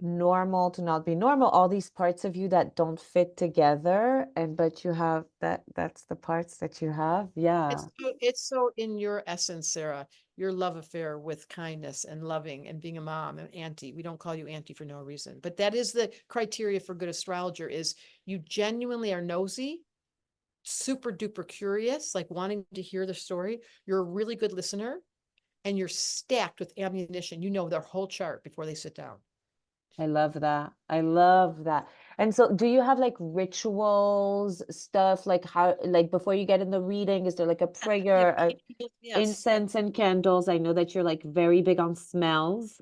Speaker 1: normal to not be normal, all these parts of you that don't fit together, and but you have that's the parts that you have. Yeah.
Speaker 2: It's so in your essence, Sarah, your love affair with kindness and loving and being a mom and auntie. We don't call you auntie for no reason, but that is the criteria for good astrologer is you genuinely are nosy, super duper curious, like wanting to hear the story. You're a really good listener and you're stacked with ammunition. You know their whole chart before they sit down.
Speaker 1: I love that. I love that. And so do you have like rituals, stuff like how like before you get in the reading, is there like a
Speaker 2: We have
Speaker 1: prayer,
Speaker 2: yes.
Speaker 1: incense and candles? I know that you're like very big on smells.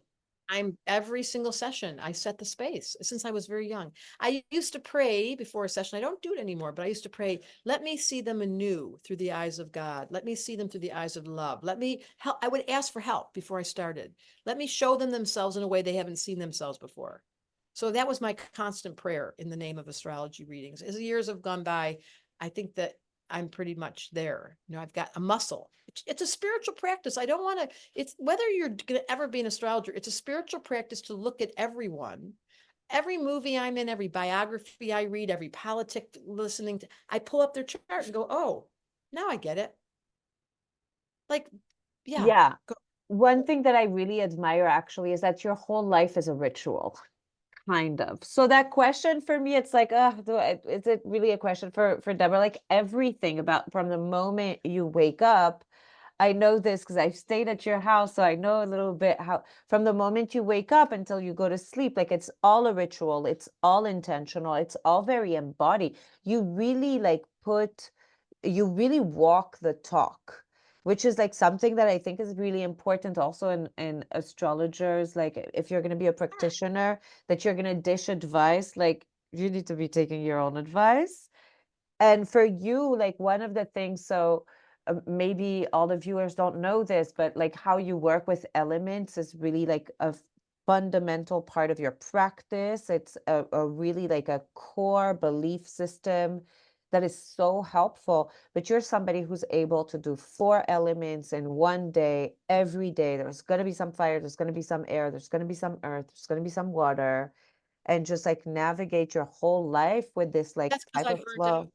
Speaker 2: I'm every single session, I set the space since I was very young. I used to pray before a session. I don't do it anymore, but I used to pray, let me see them anew through the eyes of God. Let me see them through the eyes of love. Let me help. I would ask for help before I started. Let me show them themselves in a way they haven't seen themselves before. So that was my constant prayer in the name of astrology readings. As the years have gone by, I think that I'm pretty much there. I've got a muscle. It's a spiritual practice. I don't want to, it's whether you're going to ever be an astrologer, it's a spiritual practice to look at everyone. Every movie I'm in, every biography I read, every politic listening to, I pull up their chart and go, oh, now I get it. Like, yeah,
Speaker 1: Yeah.
Speaker 2: go.
Speaker 1: One thing that I really admire actually is that your whole life is a ritual. Kind of. So that question for me, it's like, is it really a question for Deborah? Like everything about from the moment you wake up, I know this because I've stayed at your house, so I know a little bit how from the moment you wake up until you go to sleep, like it's all a ritual, it's all intentional, it's all very embodied. You really you really walk the talk, which is like something that I think is really important also in astrologers. Like if you're going to be a practitioner, that you're going to dish advice, like you need to be taking your own advice. And for you, like one of the things, so maybe all the viewers don't know this, but like how you work with elements is really like a fundamental part of your practice. It's a really like a core belief system that is so helpful. But you're somebody who's able to do 4 elements in one day, every day. There's going to be some fire, there's going to be some air, there's going to be some earth, there's going to be some water, and just like navigate your whole life with this like
Speaker 2: That's because
Speaker 1: type
Speaker 2: I
Speaker 1: of
Speaker 2: burnt out.
Speaker 1: flow.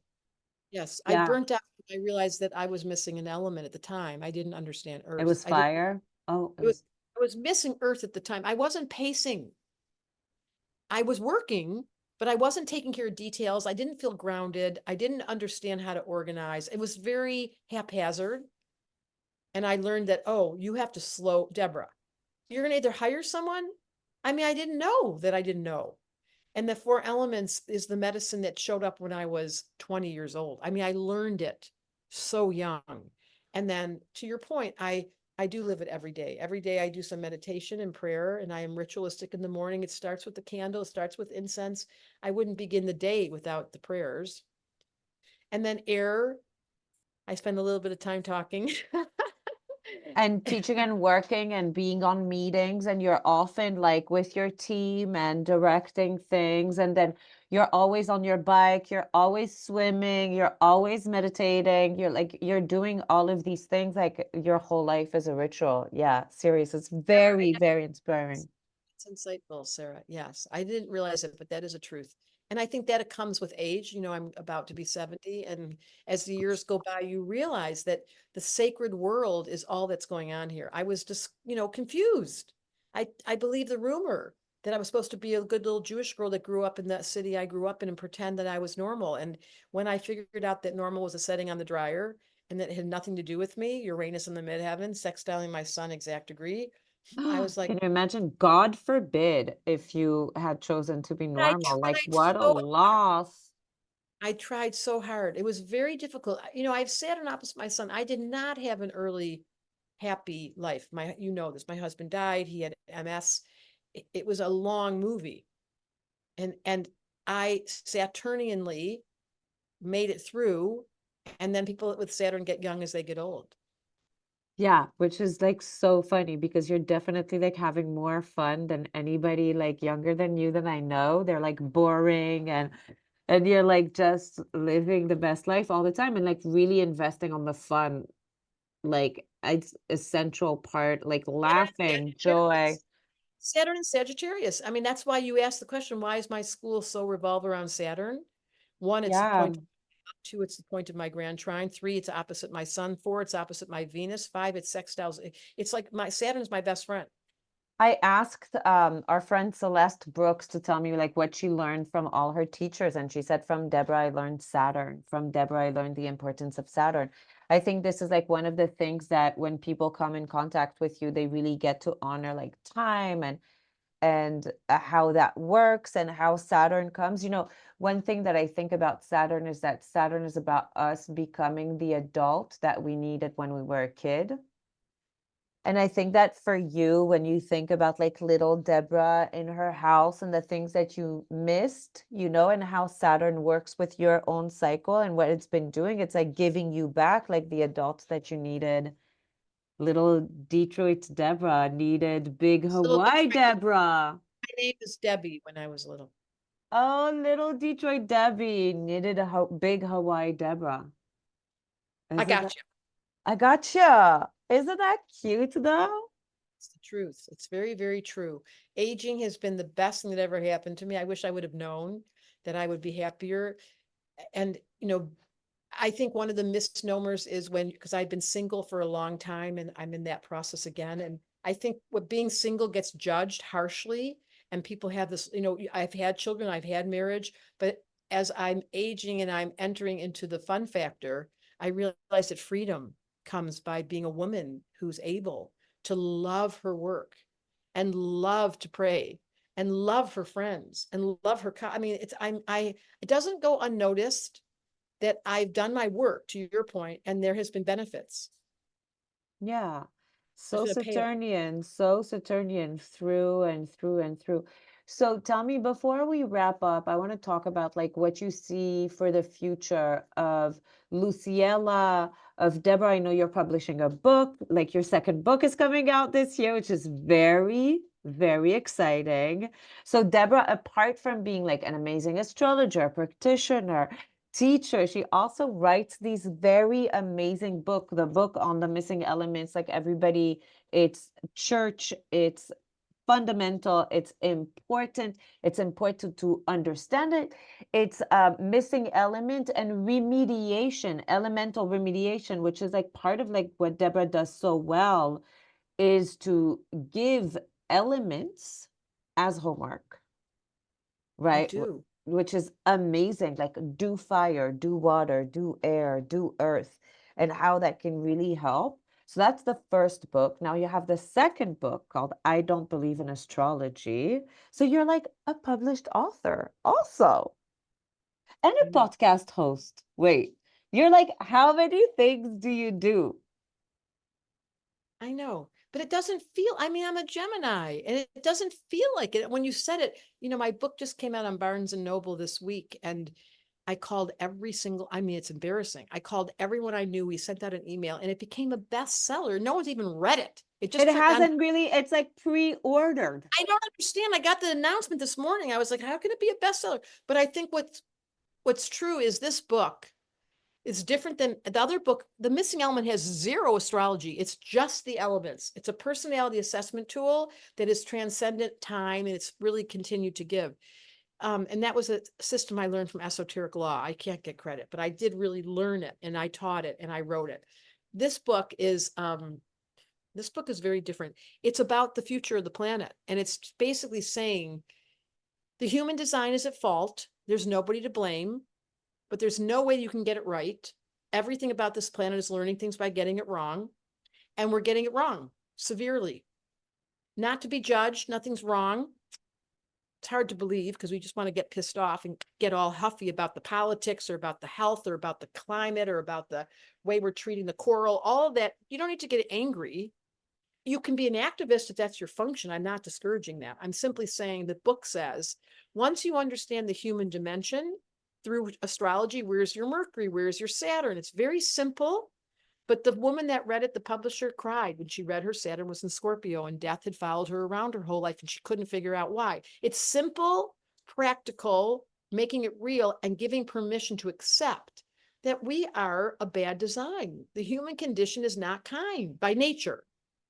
Speaker 2: Yes, I
Speaker 1: Yeah.
Speaker 2: burnt out. I realized that I was missing an element at the time. I didn't understand
Speaker 1: It
Speaker 2: Earth.
Speaker 1: was fire. Oh, it was.
Speaker 2: I was missing Earth at the time. I wasn't pacing. I was working, but I wasn't taking care of details. I didn't feel grounded. I didn't understand how to organize. It was very haphazard. And I learned that, oh, you have to slow, Deborah. You're going to either hire someone. I mean, I didn't know that I didn't know. And the 4 elements is the medicine that showed up when I was 20 years old. I mean, I learned it so young. And then to your point, I do live it every day. Every day I do some meditation and prayer, and I am ritualistic in the morning. It starts with the candle, it starts with incense. I wouldn't begin the day without the prayers. And then air, I spend a little bit of time talking.
Speaker 1: And teaching and working and being on meetings, and you're often like with your team and directing things, and then you're always on your bike, you're always swimming, you're always meditating, you're doing all of these things like your whole life is a ritual. Yeah, serious. It's very, very inspiring.
Speaker 2: It's insightful, Sarah. Yes, I didn't realize it, but that is a truth. And I think that it comes with age. I'm about to be 70. And as the years go by, you realize that the sacred world is all that's going on here. I was just, confused. I believe the rumor that I was supposed to be a good little Jewish girl that grew up in that city I grew up in and pretend that I was normal. And when I figured out that normal was a setting on the dryer and that it had nothing to do with me, Uranus in the midheaven, sextiling my sun, exact degree, I was like,
Speaker 1: Can you imagine? God forbid if you had chosen to be
Speaker 2: I
Speaker 1: normal. Like,
Speaker 2: tried
Speaker 1: what a
Speaker 2: so
Speaker 1: loss.
Speaker 2: I tried so hard. It was very difficult. I have Saturn opposite my son. I did not have an early happy life. This. My husband died. He had MS. It was a long movie, and I Saturnianly made it through. And then people with Saturn get young as they get old.
Speaker 1: Yeah, which is like so funny because you're definitely like having more fun than anybody like younger than you that I know. They're like boring and you're like just living the best life all the time and like really investing on the fun. Like it's a central part, like
Speaker 2: Saturn
Speaker 1: laughing, joy.
Speaker 2: Sagittarius. Saturn and Sagittarius. I mean, that's why you asked the question, why is my school so revolved around Saturn? One, it's the
Speaker 1: Yeah.
Speaker 2: point. Two, it's the point of my grand trine. Three, it's opposite my sun. Four, it's opposite my Venus. Five, it's sextiles. It's like my Saturn is my best friend.
Speaker 1: I asked our friend Celeste Brooks to tell me like what she learned from all her teachers, and she said, from Deborah, I learned Saturn. From Deborah, I learned the importance of Saturn. I think this is like one of the things that when people come in contact with you, they really get to honor like time and how that works and how Saturn comes. One thing that I think about Saturn is that Saturn is about us becoming the adult that we needed when we were a kid. And I think that for you, when you think about like little Deborah in her house and the things that you missed, and how Saturn works with your own cycle and what it's been doing, it's like giving you back like the adults that you needed. Little Detroit Deborah needed big
Speaker 2: This little
Speaker 1: Hawaii
Speaker 2: Detroit,
Speaker 1: Deborah.
Speaker 2: my name is Debbie when I was little.
Speaker 1: Oh, little Detroit Debbie needed a big Hawaii Deborah.
Speaker 2: I
Speaker 1: Isn't that?
Speaker 2: got you.
Speaker 1: I gotcha. Isn't that cute though?
Speaker 2: It's the truth. It's very, very true. Aging has been the best thing that ever happened to me. I wish I would have known that I would be happier. And, I think one of the misnomers is because I've been single for a long time and I'm in that process again. And I think what being single gets judged harshly. And people have this, I've had children, I've had marriage, but as I'm aging and I'm entering into the fun factor, I realize that freedom comes by being a woman who's able to love her work and love to pray and love her friends and love her. I mean, it doesn't go unnoticed that I've done my work, to your point, and there has been benefits.
Speaker 1: Yeah.
Speaker 2: There's
Speaker 1: So
Speaker 2: been a payoff.
Speaker 1: Saturnian, so Saturnian through and through and through. So tell me, before we wrap up, I want to talk about like what you see for the future of Luciella, of Deborah. I know you're publishing a book, like your second book is coming out this year, which is very, very exciting. So Deborah, apart from being like an amazing astrologer, practitioner, teacher, she also writes these very amazing book, the book on the missing elements, like everybody, it's church, it's fundamental, it's important to understand it. It's a missing element and remediation, elemental remediation, which is like part of like what Deborah does so well, is to give elements as homework,
Speaker 2: I
Speaker 1: right?
Speaker 2: do.
Speaker 1: Which is amazing. Like do fire, do water, do air, do earth, and how that can really help. So that's the first book. Now you have the second book called I Don't Believe in Astrology. So you're like a published author also, and
Speaker 2: I
Speaker 1: a
Speaker 2: know.
Speaker 1: podcast host. Wait, you're like, how many things do you do?
Speaker 2: I know. But it doesn't feel, I mean, I'm a Gemini and it doesn't feel like it. When you said it, my book just came out on Barnes and Noble this week and I called every single, I mean, it's embarrassing. I called everyone I knew. We sent out an email and it became a bestseller. No one's even read it. It
Speaker 1: It
Speaker 2: just turned on.
Speaker 1: hasn't really, it's like pre-ordered.
Speaker 2: I don't understand. I got the announcement this morning. I was like, how can it be a bestseller? But I think what's true is this book is different than the other book. The Missing Element has zero astrology. It's just the elements. It's a personality assessment tool that is transcendent time and it's really continued to give. And that was a system I learned from esoteric law. I can't get credit, but I did really learn it, and I taught it, and I wrote it. This book is very different. It's about the future of the planet, and it's basically saying the human design is at fault. There's nobody to blame, but there's no way you can get it right. Everything about this planet is learning things by getting it wrong, and we're getting it wrong severely. Not to be judged, nothing's wrong. It's hard to believe because we just want to get pissed off and get all huffy about the politics or about the health or about the climate or about the way we're treating the coral, all of that. You don't need to get angry. You can be an activist if that's your function. I'm not discouraging that. I'm simply saying the book says, once you understand the human dimension through astrology, where's your Mercury? Where's your Saturn? It's very simple. But the woman that read it, the publisher, cried when she read her Saturn was in Scorpio and death had followed her around her whole life and she couldn't figure out why. It's simple, practical, making it real and giving permission to accept that we are a bad design. The human condition is not kind by nature.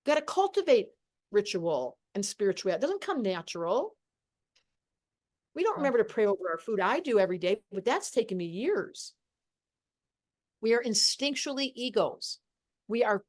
Speaker 2: Got to cultivate ritual and spirituality. It doesn't come natural. We don't remember to pray over our food. I do every day, but that's taken me years. We are instinctually egos. We are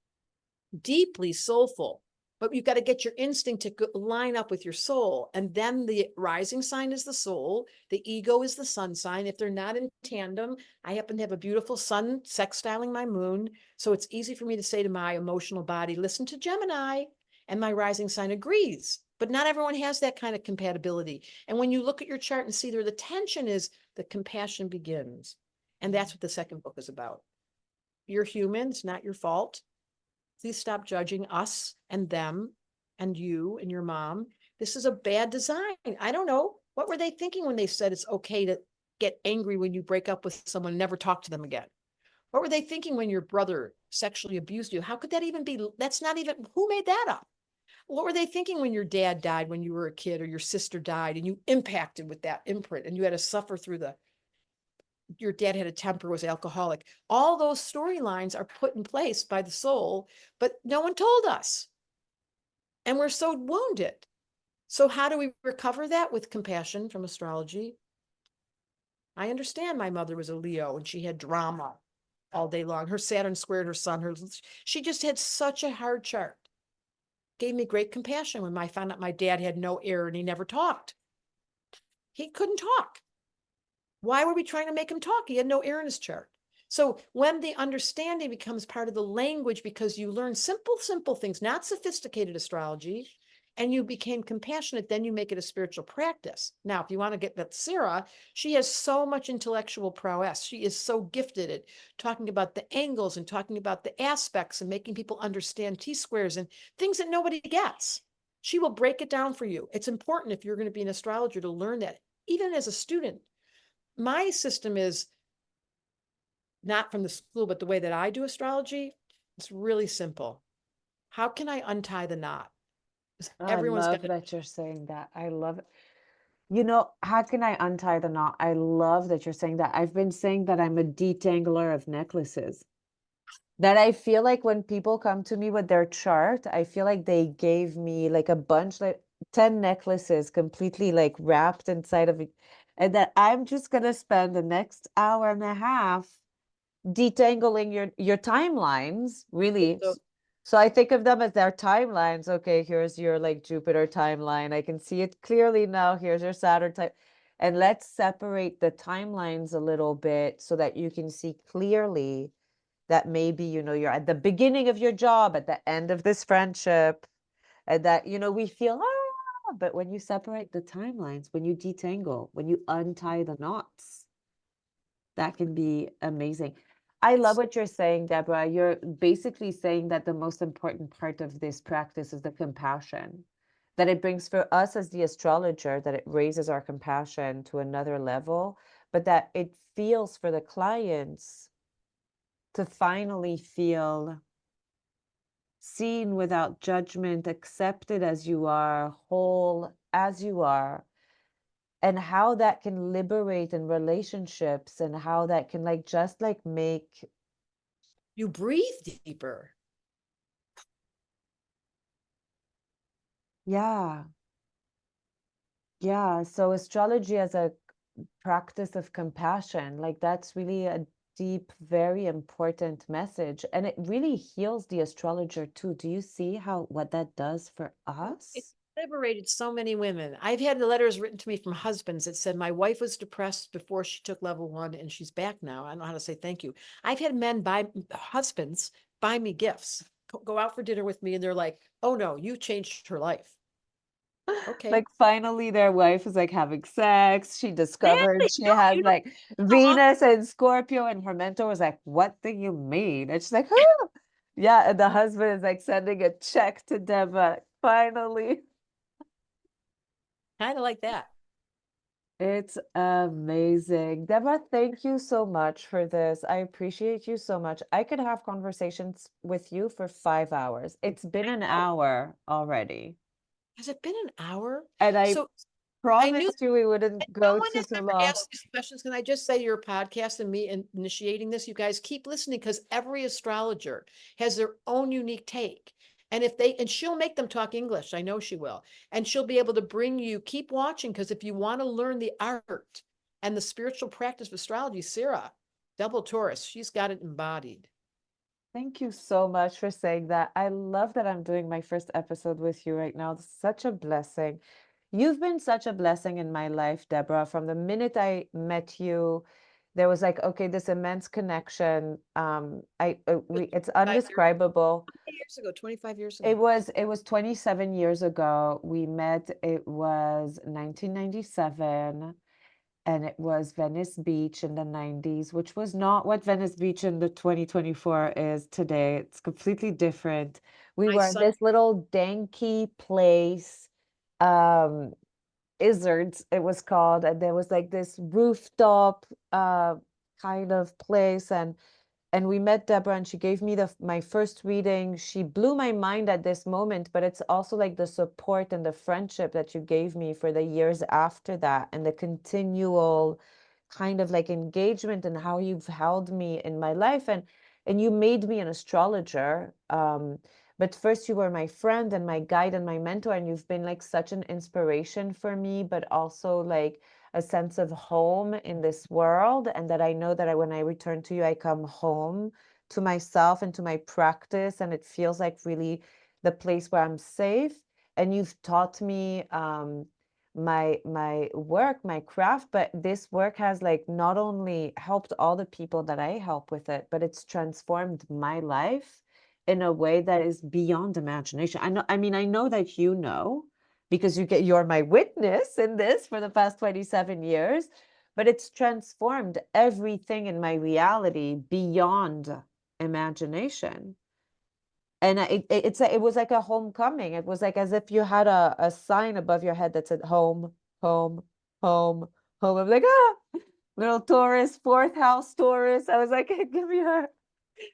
Speaker 2: deeply soulful, but you've got to get your instinct to line up with your soul. And then the rising sign is the soul. The ego is the sun sign. If they're not in tandem, I happen to have a beautiful sun sextiling my moon. So it's easy for me to say to my emotional body, listen to Gemini, and my rising sign agrees. But not everyone has that kind of compatibility. And when you look at your chart and see where the tension is, the compassion begins. And that's what the second book is about. You're human, it's not your fault. Please stop judging us and them and you and your mom. This is a bad design. I don't know. What were they thinking when they said it's okay to get angry when you break up with someone and never talk to them again? What were they thinking when your brother sexually abused you? How could that even be? That's not even, who made that up? What were they thinking when your dad died when you were a kid or your sister died and you impacted with that imprint and you had to suffer through your dad had a temper, was alcoholic. All those storylines are put in place by the soul, but no one told us. And we're so wounded. So how do we recover that? With compassion from astrology. I understand my mother was a Leo and she had drama all day long. Her Saturn squared her sun. She just had such a hard chart. Gave me great compassion when I found out my dad had no air and he never talked. He couldn't talk. Why were we trying to make him talk? He had no air in his chart. So when the understanding becomes part of the language, because you learn simple things, not sophisticated astrology, and you became compassionate, then you make it a spiritual practice. Now, if you want to get that Sarah, she has so much intellectual prowess. She is so gifted at talking about the angles and talking about the aspects and making people understand T-squares and things that nobody gets. She will break it down for you. It's important if you're going to be an astrologer to learn that, even as a student. My system is not from the school, but the way that I do astrology, it's really simple. How can I untie the knot?
Speaker 1: I
Speaker 2: Everyone's
Speaker 1: love
Speaker 2: got
Speaker 1: that you're saying that. I love it. You know, how can I untie the knot? I love that you're saying that. I've been saying that I'm a detangler of necklaces. That I feel like when people come to me with their chart, I feel like they gave me like a bunch, like 10 necklaces completely like wrapped inside of it. And that I'm just gonna spend the next hour and a half detangling your timelines, really.
Speaker 2: so
Speaker 1: So I think of them as their timelines. Okay, here's your like Jupiter timeline. I can see it clearly now. Here's your Saturn time. And let's separate the timelines a little bit so that you can see clearly that maybe, you know, you're at the beginning of your job, at the end of this friendship, and that, you know, we feel, but when you separate the timelines, when you detangle, when you untie the knots, that can be amazing. I love what you're saying, Deborah. You're basically saying that the most important part of this practice is the compassion that it brings for us as the astrologer, that it raises our compassion to another level, but that it feels for the clients to finally feel seen without judgment, accepted as you are, whole as you are, and how that can liberate in relationships and how that can like just like make,
Speaker 2: you breathe deeper.
Speaker 1: yeah, Yeah, so astrology as a practice of compassion, like that's really a deep, very important message. And it really heals the astrologer too. Do you see how what that does for
Speaker 2: It
Speaker 1: us?
Speaker 2: liberated so many women. I've had the letters written to me from husbands that said, my wife was depressed before she took level 1 and she's back now. I don't know how to say thank you. I've had men buy husbands buy me gifts, go out for dinner with me, and they're like, oh no, you changed her life. Okay.
Speaker 1: Like finally their wife is like having sex. She discovered
Speaker 2: Exactly.
Speaker 1: she
Speaker 2: No,
Speaker 1: has
Speaker 2: you don't
Speaker 1: like
Speaker 2: go off.
Speaker 1: Venus and Scorpio, and her mentor was like, "What do you mean?" And she's like, "Oh." Yeah, and the husband is like sending a check to Debra. Finally.
Speaker 2: Kind of like that.
Speaker 1: It's amazing. Debra, thank you so much for this. I appreciate you so much. I could have conversations with you for 5 hours. It's been an
Speaker 2: Oh,
Speaker 1: hour already.
Speaker 2: has it been an hour?
Speaker 1: And I
Speaker 2: So I knew
Speaker 1: promised you we
Speaker 2: and
Speaker 1: wouldn't
Speaker 2: no
Speaker 1: go
Speaker 2: one
Speaker 1: too,
Speaker 2: has
Speaker 1: too
Speaker 2: ever
Speaker 1: long.
Speaker 2: asked these questions. Can I just say your podcast and me initiating this? You guys keep listening because every astrologer has their own unique take. And if they, and she'll make them talk English. I know she will. And she'll be able to bring you, keep watching, because if you want to learn the art and the spiritual practice of astrology, Sarah, double Taurus, she's got it embodied.
Speaker 1: Thank you so much for saying that. I love that I'm doing my first episode with you right now. It's such a blessing. You've been such a blessing in my life, Debra. From the minute I met you, there was like, okay, this immense connection. It's
Speaker 2: 5 years,
Speaker 1: undescribable.
Speaker 2: years ago, 25 years
Speaker 1: It
Speaker 2: ago.
Speaker 1: was it was 27 years ago. We met. It was 1997, and it was Venice Beach in the 90s, which was not what Venice Beach in the 2024 is today. It's completely different. We
Speaker 2: My
Speaker 1: were in
Speaker 2: son,
Speaker 1: this little danky place, um, Izzards, it was called, and there was like this rooftop kind of place, and we met Debra, and she gave me my first reading. She blew my mind at this moment, but it's also like the support and the friendship that you gave me for the years after that, and the continual kind of like engagement and how you've held me in my life, and you made me an astrologer. But first you were my friend and my guide and my mentor, and you've been like such an inspiration for me, but also like a sense of home in this world, and that I know that when I return to you, I come home to myself and to my practice, and it feels like really the place where I'm safe. And you've taught me my work, my craft, but this work has like not only helped all the people that I help with it, but it's transformed my life in a way that is beyond imagination. I mean, I know that you know, because you're my witness in this for the past 27 years, but it's transformed everything in my reality beyond imagination. And it was like a homecoming. It was like as if you had a sign above your head that said home, home, home, home. I'm like, ah, little Taurus, fourth house Taurus. I was like, give me her.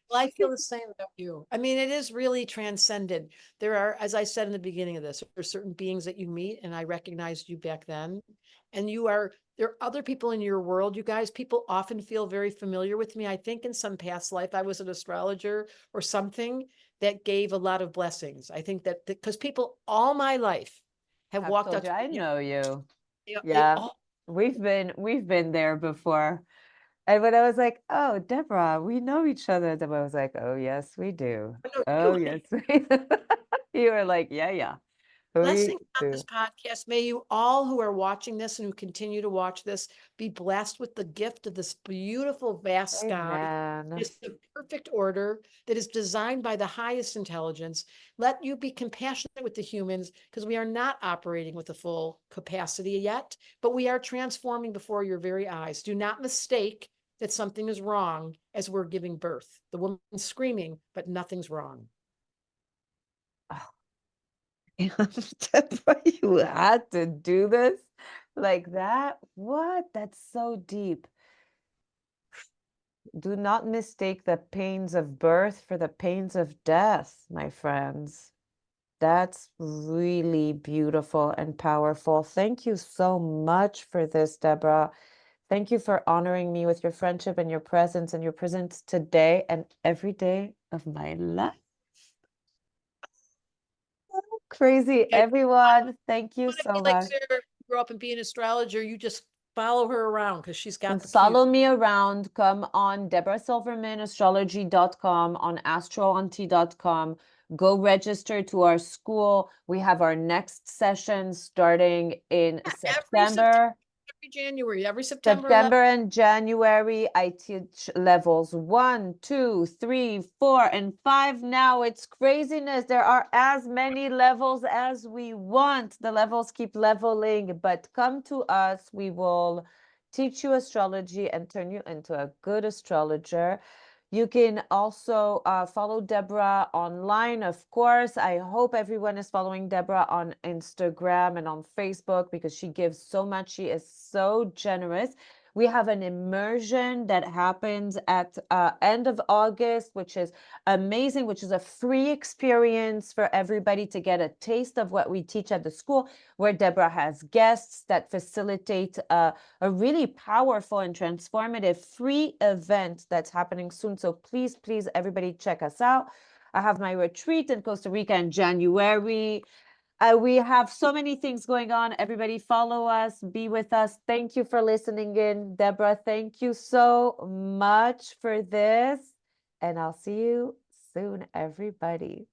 Speaker 2: well, I feel the same about you. I mean, it is really transcended. There are, as I said in the beginning of this, there are certain beings that you meet, and I recognized you back then. And there are other people in your world, you guys. People often feel very familiar with me. I think in some past life, I was an astrologer or something that gave a lot of blessings. I think that because people all my life have
Speaker 1: I've
Speaker 2: walked
Speaker 1: told
Speaker 2: up
Speaker 1: you,
Speaker 2: to
Speaker 1: I
Speaker 2: me.
Speaker 1: know you.
Speaker 2: They
Speaker 1: Yeah,
Speaker 2: all
Speaker 1: we've been there before. And when I was like, "Oh, Deborah, we know each other," Deborah was like, "Oh, yes, we do.
Speaker 2: know
Speaker 1: Oh,
Speaker 2: you.
Speaker 1: yes, we." You were like, "Yeah, yeah, we
Speaker 2: Blessings on this
Speaker 1: do."
Speaker 2: podcast. May you all who are watching this and who continue to watch this be blessed with the gift of this beautiful, vast sky.
Speaker 1: Amen.
Speaker 2: It's the perfect order that is designed by the highest intelligence. Let you be compassionate with the humans because we are not operating with the full capacity yet, but we are transforming before your very eyes. Do not mistake that something is wrong as we're giving birth. The woman's screaming, but nothing's wrong.
Speaker 1: Oh, Deborah, you had to do this like that? What? That's so deep. Do not mistake the pains of birth for the pains of death, my friends. That's really beautiful and powerful. Thank you so much for this, Deborah. Thank you for honoring me with your friendship and your presence today and every day of my life. Crazy,
Speaker 2: Okay.
Speaker 1: everyone. Thank
Speaker 2: I
Speaker 1: you
Speaker 2: want to be
Speaker 1: so
Speaker 2: like
Speaker 1: much.
Speaker 2: Sarah. grow up and be an astrologer, you just follow her around because she's got
Speaker 1: And
Speaker 2: the
Speaker 1: follow
Speaker 2: cue.
Speaker 1: me around. Come on Debra Silverman astrology.com, on astroauntie.com. Go register to our school. We have our next session starting in
Speaker 2: Every September,
Speaker 1: September.
Speaker 2: every January, every September 11th.
Speaker 1: September and January, I teach levels 1, 2, 3, 4, and 5 now. It's craziness. There are as many levels as we want. The levels keep leveling, but come to us. We will teach you astrology and turn you into a good astrologer. You can also follow Debra online, of course. I hope everyone is following Debra on Instagram and on Facebook because she gives so much. She is so generous. We have an immersion that happens at end of August, which is amazing, which is a free experience for everybody to get a taste of what we teach at the school, where Debra has guests that facilitate a really powerful and transformative free event that's happening soon. So please, please, everybody check us out. I have my retreat in Costa Rica in January. We have so many things going on. Everybody follow us, be with us. Thank you for listening in. Debra, thank you so much for this. And I'll see you soon, everybody.